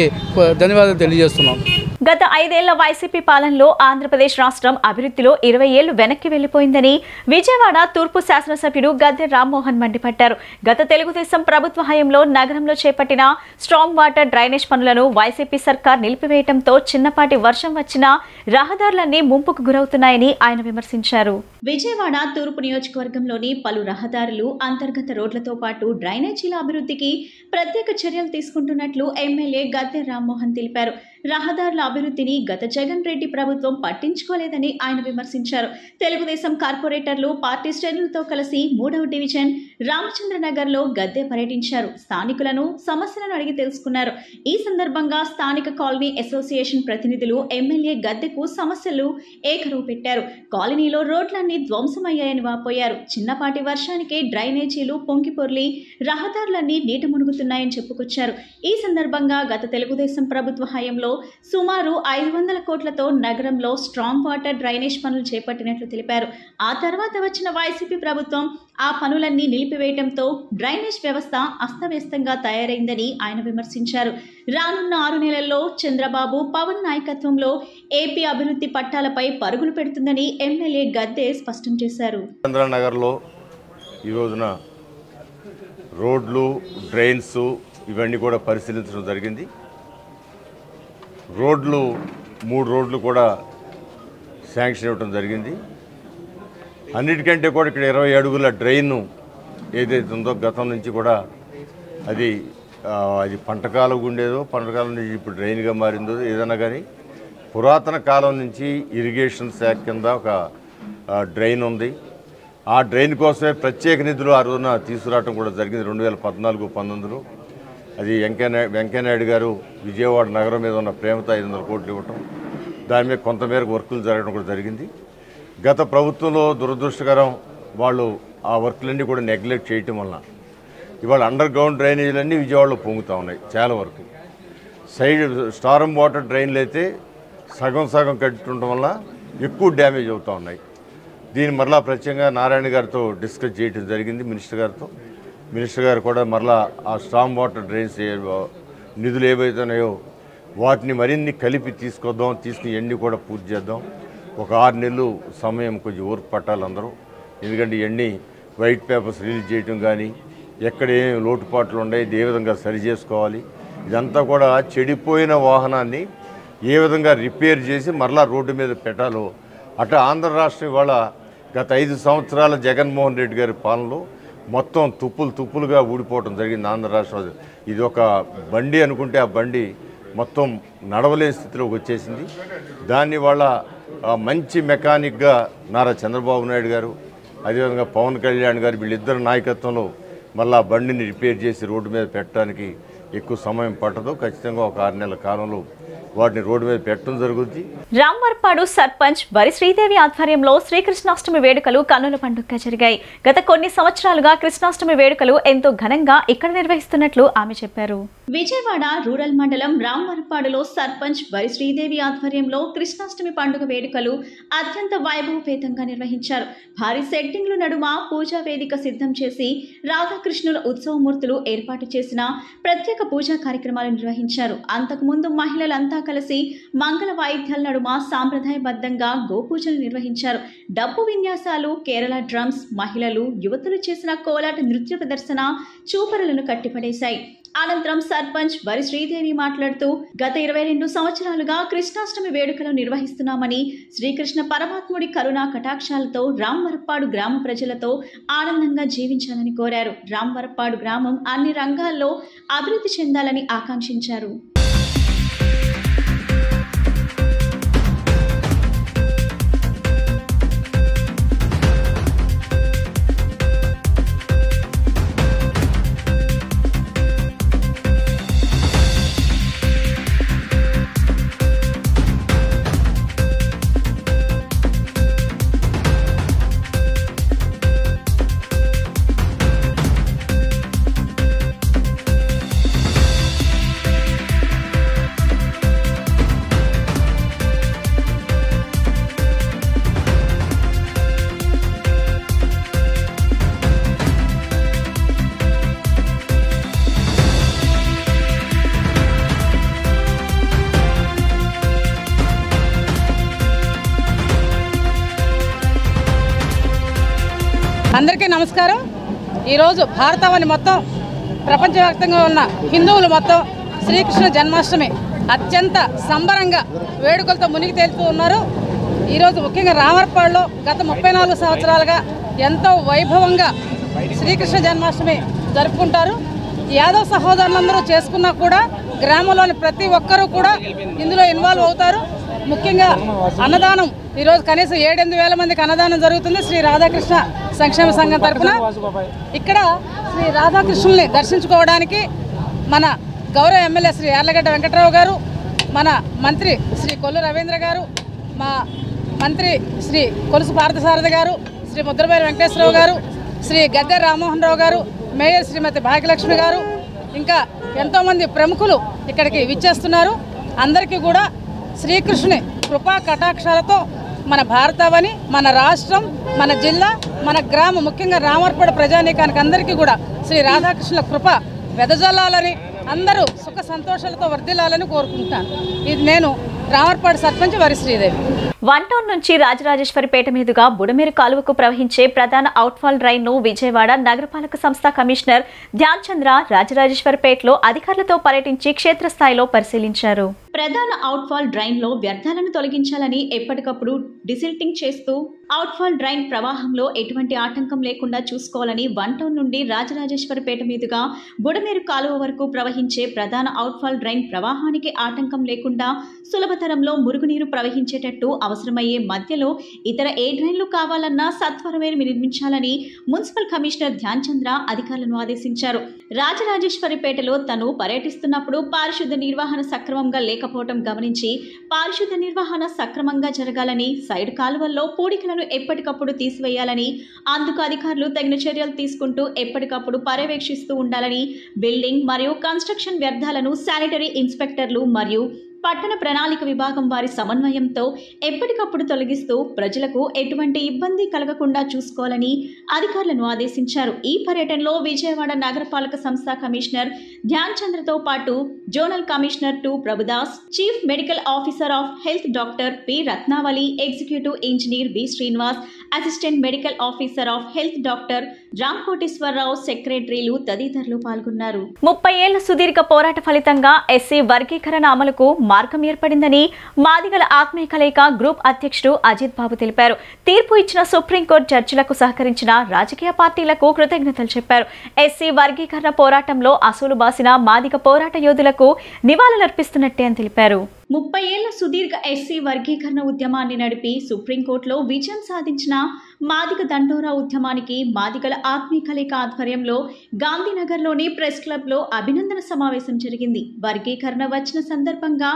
ధన్యవాదాలు తెలియజేస్తున్నాం. గత 5 ఏళ్ల వైసీపీ పాలనలో ఆంధ్రప్రదేశ్ రాష్ట్రం అభివృద్ధిలో 20 ఏళ్లు వెనక్కి వెళ్లిపోయిందని విజయవాడ తూర్పు శాసనసభ్యుడు గద్దె రామ్మోహన్ మండిపడ్డారు. గత తెలుగుదేశం ప్రభుత్వ హయాంలో నగరంలో చేపట్టిన స్ట్రాంగ్ వాటర్ డ్రైనేజ్ పనులను వైసీపీ సర్కార్ నిలిపివేయడంతో చిన్నపాటి వర్షం వచ్చినా రహదారులన్నీ ముంపుకు గురవుతున్నాయని ఆయన విమర్శించారు. విజయవాడ తూర్పు నియోజకవర్గంలోని పలు రహదారులు, అంతర్గత రోడ్లతో పాటు డ్రైనేజీల అభివృద్ధికి ప్రత్యేక చర్యలు తీసుకుంటున్నట్లు ఎమ్మెల్యే గద్దె రామ్మోహన్ తెలిపారు. రహదారుల అభివృద్ధిని గత జగన్ రెడ్డి ప్రభుత్వం పట్టించుకోలేదని ఆయన విమర్శించారు. తెలుగుదేశం కార్పొరేటర్లు పార్టీ శ్రేణులతో కలిసి 3వ డివిజన్ రామచంద్రనగర్లో గద్దె పర్యటించారు. స్థానికులను సమస్యలను అడిగి తెలుసుకున్నారు. ఈ సందర్భంగా స్థానిక కాలనీ అసోసియేషన్ ప్రతినిధులు ఎమ్మెల్యే గద్దెకు సమస్యలు ఏకరువు పెట్టారు. కాలనీలో రోడ్లన్నీ ధ్వంసమయ్యాయని వాపోయారు. చిన్నపాటి వర్షానికే డ్రైనేజీలు పొంగిపొర్లి రహదారులన్నీ నీట మునుగుతున్నాయని చెప్పుకొచ్చారు. ఈ సందర్భంగా గత తెలుగుదేశం ప్రభుత్వ హయాంలో సుమారు 500 కోట్లతో నగరంలో స్ట్రాంగ్ వాటర్ డ్రైనేజ్ పనులు చేపట్టినట్లు తెలిపారు. ఆ తర్వాత వచ్చిన వైసీపీ ప్రభుత్వం ఆ పనులన్నీ నిలిపివేయడంతో డ్రైనేజ్ వ్యవస్థ అస్తవ్యస్తంగా తయారైందని ఆయన విమర్శించారు. రానున్న 6 నెలల్లో చంద్రబాబు, పవన్ నాయకత్వంలో ఏపీ అభివృద్ధి పట్టాలపై పరుగులు పెడుతుందని ఎమ్మెల్యే గద్దె స్పష్టం చేశారు. చంద్రనగర్లో ఈ రోజున రోడ్లు, డ్రైన్స్ ఇవన్నీ కూడా పరిశీలించడం జరిగింది. రోడ్లు 3 రోడ్లు కూడా శాంక్షన్ ఇవ్వడం జరిగింది. అన్నిటికంటే కూడా ఇక్కడ 20 అడుగుల డ్రైన్ ఏదైతే ఉందో గతం నుంచి కూడా అది పంటకాలం ఉండేదో, పంటకాలం నుంచి ఇప్పుడు డ్రైన్గా మారిందో ఏదైనా కానీ పురాతన కాలం నుంచి ఇరిగేషన్ శాఖ కింద ఒక డ్రైన్ ఉంది. ఆ డ్రైన్ కోసమే ప్రత్యేక నిధులు ఆ రోజున తీసుకురావడం కూడా జరిగింది 2014-19లో. అది వెంకయ్యనాయుడు గారు విజయవాడ నగరం మీద ఉన్న ప్రేమతో 500 కోట్లు ఇవ్వటం, దాని మీద కొంతమేరకు వర్కులు జరగడం కూడా జరిగింది. గత ప్రభుత్వంలో దురదృష్టకరం వాళ్ళు ఆ వర్కులన్నీ కూడా నెగ్లెక్ట్ చేయటం వలన ఇవాళ అండర్ గ్రౌండ్ డ్రైనేజీలన్నీ విజయవాడలో పొంగుతూ ఉన్నాయి. చాలా వరకు సైడ్ స్టారం వాటర్ డ్రైన్లు అయితే సగం కట్టుండటం వల్ల ఎక్కువ డ్యామేజ్ అవుతూ ఉన్నాయి. దీన్ని మరలా ప్రత్యేకంగా నారాయణ గారితో డిస్కస్ చేయడం జరిగింది, మినిస్టర్ గారు కూడా మరలా ఆ స్ట్రాంగ్ వాటర్ డ్రైన్స్ నిధులు ఏవైతున్నాయో వాటిని మరిన్ని కలిపి తీసుకుని ఎన్ని కూడా పూర్తి చేద్దాం. ఒక 6 నెలలు సమయం కొంచెం ఓర్పు పట్టాలి అందరూ. ఎందుకంటే ఇవన్నీ వైట్ పేపర్స్ రిలీజ్ చేయటం కానీ ఎక్కడ ఏం లోటుపాట్లు ఉన్నాయి, ఏ విధంగా సరి చేసుకోవాలి, ఇదంతా కూడా చెడిపోయిన వాహనాన్ని ఏ విధంగా రిపేర్ చేసి మరలా రోడ్డు మీద పెట్టాలో అట్లా ఆంధ్ర రాష్ట్రం ఇవాళ గత 5 సంవత్సరాల జగన్మోహన్ రెడ్డి గారి పాలనలో మొత్తం తుప్పులుగా ఊడిపోవటం జరిగింది ఆంధ్ర రాష్ట్రం. ఇది ఒక బండి అనుకుంటే ఆ బండి మొత్తం నడవలేని స్థితిలోకి వచ్చేసింది. దాన్ని వాళ్ళ మంచి మెకానిక్గా నారా చంద్రబాబు నాయుడు గారు, అదేవిధంగా పవన్ కళ్యాణ్ గారు వీళ్ళిద్దరు నాయకత్వంలో మళ్ళీ ఆ బండిని రిపేర్ చేసి రోడ్డు మీద పెట్టడానికి ఎక్కువ సమయం పట్టదు. ఖచ్చితంగా ఒక 6 నెలల కాలంలో వాటిని రోడ్డు మీద పెట్టడం జరుగుతుంది. రాంవర్పాడు సర్పంచ్ వరి శ్రీదేవి ఆధ్వర్యంలో శ్రీకృష్ణాష్టమి వేడుకలు కన్నుల పండుగగా జరిగాయి. గత కొన్ని సంవత్సరాలుగా కృష్ణాష్టమి వేడుకలు ఎంతో ఘనంగా ఇక్కడ నిర్వహిస్తున్నట్లు ఆమె చెప్పారు. విజయవాడ రూరల్ మండలం రాంవర్పాడులో సర్పంచ్ వరి శ్రీదేవి ఆధ్వర్యంలో కృష్ణాష్టమి పండుగ వేడుకలు అత్యంత వైభవపేతంగా నిర్వహించారు. భారీ సెట్టింగ్ల నడుమ పూజా వేదిక సిద్ధం చేసి రాధాకృష్ణుల ఉత్సవమూర్తులు ఏర్పాటు చేసిన ప్రత్యేక పూజా కార్యక్రమాలు నిర్వహించారు. అంతకుముందు మహిళలంతా కలిసి మంగళ వాయిద్యాల నడుమ సాంప్రదాయబద్ధంగా గోపూజలు నిర్వహించారు. డప్పు విన్యాసాలు, కేరళ డ్రమ్స్, మహిళలు, యువతులు చేసిన కోలాట నృత్య ప్రదర్శన చూపరులను కట్టిపడేశాయి. అనంతరం సర్పంచ్ వరి శ్రీదేవి మాట్లాడుతూ గత 22 సంవత్సరాలుగా కృష్ణాష్టమి వేడుకలు నిర్వహిస్తున్నామని, శ్రీకృష్ణ పరమాత్ముడి కరుణా కటాక్షాలతో రాంవరప్పాడు గ్రామ ప్రజలతో ఆనందంగా జీవించాలని కోరారు. రాంవరప్పాడు గ్రామం అన్ని రంగాల్లో అభివృద్ధి చెందాలని ఆకాంక్షించారు. నమస్కారం. ఈరోజు భారతావని మొత్తం ప్రపంచవ్యాప్తంగా ఉన్న హిందువులు మొత్తం శ్రీకృష్ణ జన్మాష్టమి అత్యంత సంబరంగా వేడుకలతో మునిగి తేలుతూ ఉన్నారు. ఈరోజు ముఖ్యంగా రామర్పాడులో గత 34 సంవత్సరాలుగా ఎంతో వైభవంగా శ్రీకృష్ణ జన్మాష్టమి జరుపుకుంటారు. యాదవ్ సహోదరులందరూ చేసుకున్నా కూడా గ్రామంలోని ప్రతి ఒక్కరూ కూడా ఇందులో ఇన్వాల్వ్ అవుతారు. ముఖ్యంగా అన్నదానం ఈరోజు కనీసం 7-8 మందికి అన్నదానం జరుగుతుంది శ్రీ రాధాకృష్ణ సంక్షేమ సంఘం తరఫున. ఇక్కడ శ్రీ రాధాకృష్ణుల్ని దర్శించుకోవడానికి మన గౌరవ ఎమ్మెల్యే శ్రీ యార్లగడ్డ వెంకట్రావు గారు, మన మంత్రి శ్రీ కొల్లు రవీంద్ర గారు, మా మంత్రి శ్రీ కొలుసు పార్థసారథి గారు, శ్రీ ముద్రబైరి వెంకటేశ్వరరావు గారు, శ్రీ గద్దె రామ్మోహన్ రావు గారు, మేయర్ శ్రీమతి భాగ్యలక్ష్మి గారు, ఇంకా ఎంతోమంది ప్రముఖులు ఇక్కడికి విచ్చేస్తున్నారు. అందరికీ కూడా శ్రీకృష్ణుని కృపా కటాక్షాలతో మన భారతావని, మన రాష్ట్రం, మన జిల్లా, మన గ్రామం, ముఖ్యంగా రామర్పాడు ప్రజానీకానికి అందరికీ కూడా శ్రీ రాధాకృష్ణుల కృప వెదజల్లాలని, అందరూ సుఖ సంతోషాలతో వర్ధిల్లాలని కోరుకుంటున్నాను. ఇది నేను రామర్పాడు సర్పంచ్ వరి శ్రీదేవి. వన్ టౌన్ నుంచి రాజరాజేశ్వరిపేట మీదుగా బుడమేరు కాలువకు ప్రవహించే ప్రధాన అవుట్ఫాల్ డ్రైన్ ను విజయవాడ నగరపాలక సంస్థ కమిషనర్ ధ్యాన్ చంద్ర రాజరాజేశ్వరిపేటలో అధికారులతో పర్యటించి క్షేత్రస్థాయిలో పరిశీలించారు. ప్రధాన అవుట్ఫాల్ డ్రైన్ లో వ్యర్థాలను తొలగించాలని ఎప్పటికప్పుడు డిసిల్టింగ్ చేస్తూ అవుట్ఫాల్ డ్రైన్ ప్రవాహంలో ఎటువంటి ఆటంకం లేకుండా చూసుకోవాలని వన్ టౌన్ నుండి రాజరాజేశ్వరిపేట మీదుగా బుడమేరు కాలువ వరకు ప్రవహించే ప్రధాన అవుట్ఫాల్ డ్రైన్ ప్రవాహానికి ఆటంకం లేకుండా సులభతరంలో మురుగునీరు ప్రవహించేటట్టు అవసరమయ్యే మధ్యలో ఇతర ఏ డ్రైన్లు కావాలన్నా సత్వరమే నిర్మించాలని మున్సిపల్ కమిషనర్ ధ్యాన్ చంద్ర అధికారులను ఆదేశించారు. రాజరాజేశ్వరిపేటలో తను పర్యటిస్తున్నప్పుడు పారిశుద్ధ నిర్వహణ సక్రమంగా లేకపోవడం గమనించి పారిశుద్ధ నిర్వహణ సక్రమంగా జరగాలని, సైడ్ కాలువల్లో పూడికలను ఎప్పటికప్పుడు తీసివేయాలని, అందుకు అధికారులు తగిన చర్యలు తీసుకుంటూ ఎప్పటికప్పుడు పర్యవేక్షిస్తూ ఉండాలని, బిల్డింగ్ మరియు కన్స్ట్రక్షన్ వ్యర్థాలను శానిటరీ ఇన్స్పెక్టర్లు మరియు పట్టణ ప్రణాళిక విభాగం వారి సమన్వయంతో ఎప్పటికప్పుడు తొలగిస్తూ ప్రజలకు ఎటువంటి ఇబ్బంది కలగకుండా చూసుకోవాలని అధికారులను ఆదేశించారు. ఈ పర్యటనలో విజయవాడ నగరపాలక సంస్థ కమిషనర్ ధ్యాన్ చంద్రతో పాటు zonal commissioner 2 Prabhudas, chief medical officer of health doctor P రత్నావళి, executive engineer B Srinivas, assistant medical officer of health doctor రాంకోటేశ్వరరావు, సెక్రటరీలు తదితరులు పాల్గొన్నారు. 30 ఏళ్ల సుదీర్ఘ పోరాట ఫలితంగా ఎస్సీ వర్గీకరణ అమలుకు మార్గం ఏర్పడిందని మాదిగల ఆత్మీయ కలయిక గ్రూప్ అధ్యక్షుడు అజిత్ బాబు తెలిపారు. తీర్పు ఇచ్చిన సుప్రీంకోర్టు జడ్జిలకు సహకరించిన రాజకీయ పార్టీలకు కృతజ్ఞతలు చెప్పారు. ఎస్సీ వర్గీకరణ పోరాటంలో అసూలు బాసిన మాదిగ పోరాట యోధులకు నివాళులర్పిస్తున్నట్టే అని తెలిపారు. 30 ఏళ్ల సుదీర్ఘ ఎస్సీ వర్గీకరణ ఉద్యమాన్ని నడిపి సుప్రీంకోర్టులో విజయం సాధించిన మాదిగ దండోరా ఉద్యమానికి మాదిగల ఆత్మీయ కలయిక ఆధ్వర్యంలో గాంధీనగర్లోని ప్రెస్ క్లబ్లో అభినందన సమావేశం జరిగింది. వర్గీకరణ వచ్చిన సందర్భంగా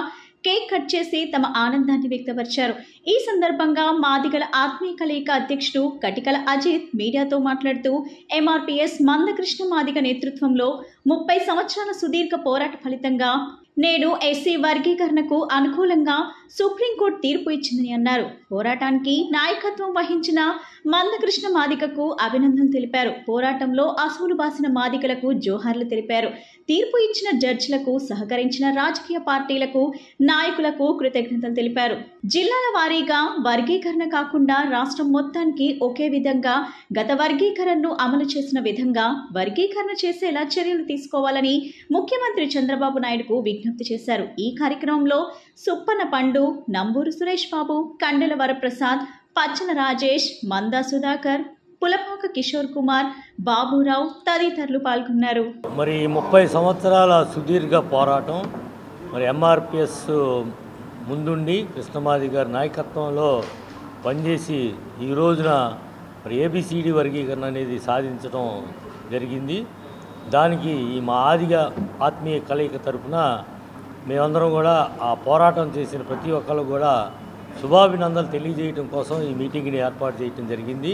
కేక్ కట్ చేసి తమ ఆనందాన్ని వ్యక్తపరిచారు. ఈ సందర్భంగా మాదిగల ఆత్మీయ కలయిక అధ్యక్షుడు కటికల అజిత్ మీడియాతో మాట్లాడుతూ ఎంఆర్పీఎస్ మందకృష్ణ మాదిగ నేతృత్వంలో 30 సంవత్సరాల సుదీర్ఘ పోరాట ఫలితంగా నేడు ఎస్సీ వర్గీకరణకు అనుకూలంగా సుప్రీంకోర్టు తీర్పు ఇచ్చిందని అన్నారు. పోరాటానికి నాయకత్వం వహించిన మందకృష్ణ మాదిగకు అభినందనలు తెలిపారు. పోరాటంలో అసూలు బాసిన మాదిగలకు జోహార్లు తెలిపారు. తీర్పు ఇచ్చిన జడ్జిలకు, సహకరించిన రాజకీయ పార్టీలకు, నాయకులకు కృతజ్ఞతలు తెలిపారు. జిల్లాల వారీగా వర్గీకరణ కాకుండా రాష్ట్రం మొత్తానికి ఒకే విధంగా గత వర్గీకరణను అమలు చేసిన విధంగా వర్గీకరణ చేసేలా చర్యలు తీసుకోవాలని ముఖ్యమంత్రి చంద్రబాబు నాయుడుకు విజ్ఞప్తి చేశారు. ఈ కార్యక్రమంలో సుప్పన పండు, నంబూరు సురేష్ బాబు, కండెల వరప్రసాద్, పచ్చన రాజేష్, మందా సుధాకర్, పులపాక కిషోర్ కుమార్, బాబురావు తదితరులు పాల్గొన్నారు. మరి 30 సంవత్సరాల సుదీర్ఘ పోరాటం మరి ఎంఆర్పిఎస్ ముందుండి కృష్ణమాది గారి నాయకత్వంలో పనిచేసి ఈ రోజున మరి ఏబిసిడి వర్గీకరణ అనేది సాధించడం జరిగింది. దానికి ఈ మా ఆదిగా ఆత్మీయ కలయిక తరఫున మేమందరం కూడా ఆ పోరాటం చేసిన ప్రతి ఒక్కరు కూడా శుభాభినందనలు తెలియజేయడం కోసం ఈ మీటింగ్ని ఏర్పాటు చేయడం జరిగింది.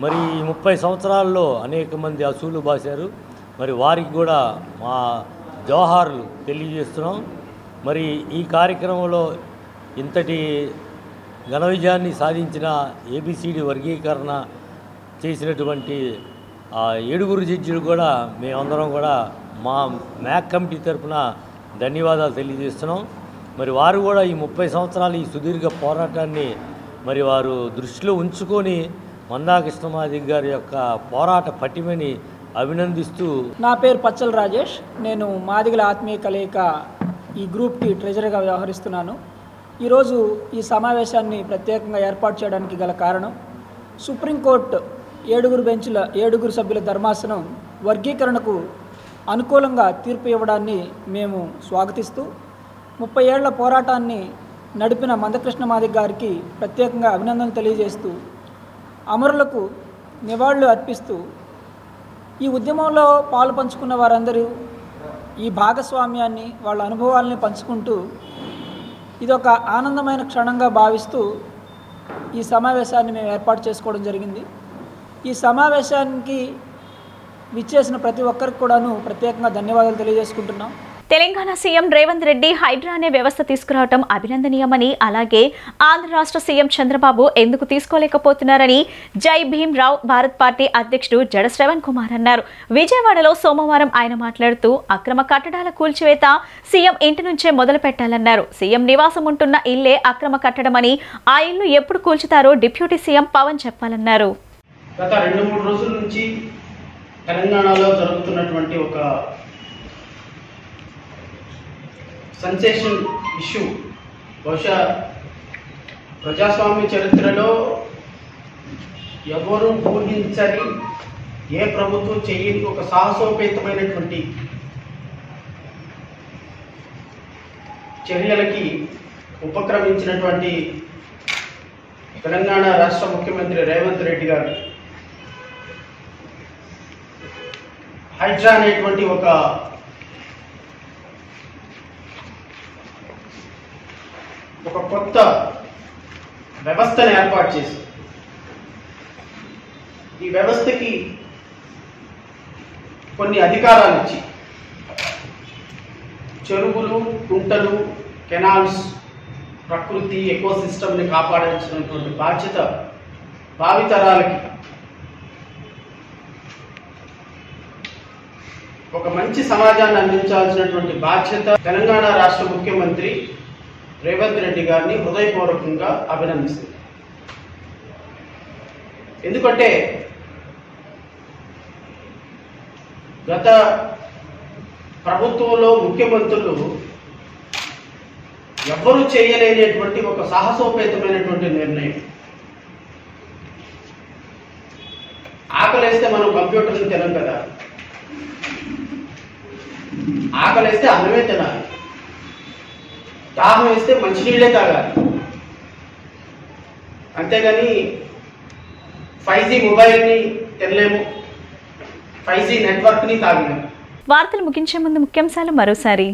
మరి ఈ 30 సంవత్సరాల్లో అనేక మంది అసూలు బాశారు. మరి వారికి కూడా మా జోహార్లు తెలియజేస్తున్నాం. మరి ఈ కార్యక్రమంలో ఇంతటి ఘన విజయాన్ని సాధించిన ఏబిసిడి వర్గీకరణ చేసినటువంటి 7 జడ్జిలు కూడా మేమందరం కూడా మా మ్యాక్ కమిటీ తరఫున ధన్యవాదాలు తెలియజేస్తున్నాం. మరి వారు కూడా ఈ 30 సంవత్సరాలు ఈ సుదీర్ఘ పోరాటాన్ని మరి వారు దృష్టిలో ఉంచుకొని మందా కృష్ణమాదిగ గారి యొక్క పోరాట పటిమని అభినందిస్తూ. నా పేరు పచ్చల రాజేష్. నేను మాదిగల ఆత్మీయ కలయిక ఈ గ్రూప్కి ట్రెజరర్గా వ్యవహరిస్తున్నాను. ఈరోజు ఈ సమావేశాన్ని ప్రత్యేకంగా ఏర్పాటు చేయడానికి గల కారణం, సుప్రీంకోర్టు 7 సభ్యుల ధర్మాసనం వర్గీకరణకు అనుకూలంగా తీర్పు ఇవ్వడాన్ని మేము స్వాగతిస్తూ 30 ఏళ్ల పోరాటాన్ని నడిపిన మందకృష్ణ మాదిగ గారికి ప్రత్యేకంగా అభినందనలు తెలియజేస్తూ, అమరులకు నివాళులు అర్పిస్తూ, ఈ ఉద్యమంలో పాలు పంచుకున్న వారందరూ ఈ భాగస్వామ్యాన్ని వాళ్ళ అనుభవాలని పంచుకుంటూ ఇదొక ఆనందమైన క్షణంగా భావిస్తూ ఈ సమావేశాన్ని మేము ఏర్పాటు చేసుకోవడం జరిగింది. ఈ సమావేశానికి విచ్చేసిన ప్రతి ఒక్కరికి కూడాను ప్రత్యేకంగా ధన్యవాదాలు తెలియజేసుకుంటున్నాం. తెలంగాణ సీఎం రేవంత్ రెడ్డి హైడ్రా అనే వ్యవస్థ తీసుకురావడం అభినందనీయమని, అలాగే ఆంధ్ర రాష్ట్ర సీఎం చంద్రబాబు ఎందుకు తీసుకోలేకపోతున్నారని జై భీమ్ రావ్ భారత్ పార్టీ అధ్యక్షుడు జడ శ్రవణ్ కుమార్ అన్నారు. విజయవాడలో సోమవారం ఆయన మాట్లాడుతూ అక్రమ కట్టడాల కూల్చివేత సీఎం ఇంటి నుంచే మొదలు పెట్టాలన్నారు. సీఎం నివాసం ఉంటున్న ఇల్లే అక్రమ కట్టడమని, ఆ ఇల్లు ఎప్పుడు కూల్చుతారో డిప్యూటీ సీఎం పవన్ చెప్పాలన్నారు. గత 2-3 రోజుల నుంచి తెలంగాణలో జరుగుతున్నటువంటి ఒక సెన్సేషన్ ఇష్యూ, బహుశా ప్రజాస్వామ్య చరిత్రలో ఎవరు ఊహించని, ఏ ప్రభుత్వం చేయని ఒక సాహసోపేతమైనటువంటి చర్యలకి ఉపక్రమించినటువంటి తెలంగాణ రాష్ట్ర ముఖ్యమంత్రి రేవంత్ రెడ్డి గారు హైడ్రా అనేటువంటి ఒక కొత్త వ్యవస్థను ఏర్పాటు చేసి, ఈ వ్యవస్థకి కొన్ని అధికారాలు ఇచ్చి చెరువులు, కుంటలు, కెనాల్స్, ప్రకృతి, ఎకోసిస్టమ్ని కాపాడాల్సినటువంటి బాధ్యత భావితరాలకి ఒక మంచి సమాజాన్ని అందించాల్సినటువంటి బాధ్యత తెలంగాణ రాష్ట్ర ముఖ్యమంత్రి రేవంత్ రెడ్డి గారిని హృదయపూర్వకంగా అభినందిస్తుంది. ఎందుకంటే గత ప్రభుత్వంలో ముఖ్యమంత్రులు ఎవ్వరూ చేయలేనటువంటి ఒక సాహసోపేతమైనటువంటి నిర్ణయం. ఆకలేస్తే మనం కంప్యూటర్ని తినం కదా, ఆకలేస్తే అన్నమే తినాలి, దాహం వేస్తే మంచినీళ్ళే తాగాలి. అంతేగాని 5G మొబైల్ని తినలేము, 5G నెట్వర్క్ని తాగలేము. వార్తలు ముగించే ముందు ముఖ్యాంశాలు మరోసారి.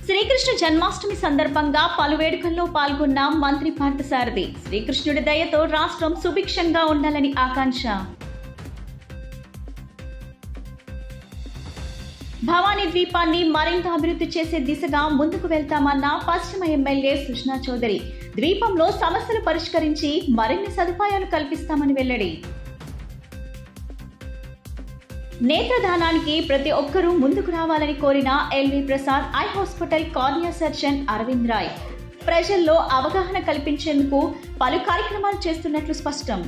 శ్రీకృష్ణ జన్మాష్టమి సందర్భంగా పలు వేడుకల్లో పాల్గొన్న మంత్రి పార్థసారథి. శ్రీకృష్ణుడి దయతో రాష్ట్రం సుభిక్షంగా ఉండాలని ఆకాంక్ష. భవానీ ద్వీపాన్ని మరింత అభివృద్ధి చేసే దిశగా ముందుకు వెళ్తామన్న పశ్చిమ ఎమ్మెల్యే సుష్నా చౌదరి. ద్వీపంలో సమస్యలు పరిష్కరించి మరిన్ని సదుపాయాలు కల్పిస్తామని వెల్లడి. నేత్రదానానికి ప్రతి ఒక్కరూ ముందుకు రావాలని కోరిన LV Prasad eye hospital cornea surgeon Aravind Roy. ప్రజల్లో అవగాహన కల్పించేందుకు పలు కార్యక్రమాలు చేస్తున్నట్లు స్పష్టం.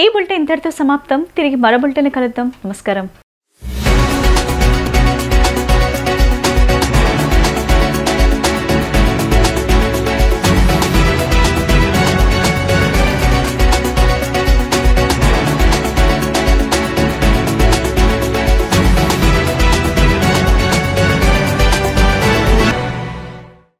ఈ బులెటిన్ ఇంతటితో సమాప్తం. తిరిగి మరో బులెటిన్ కలుద్దాం. నమస్కారం.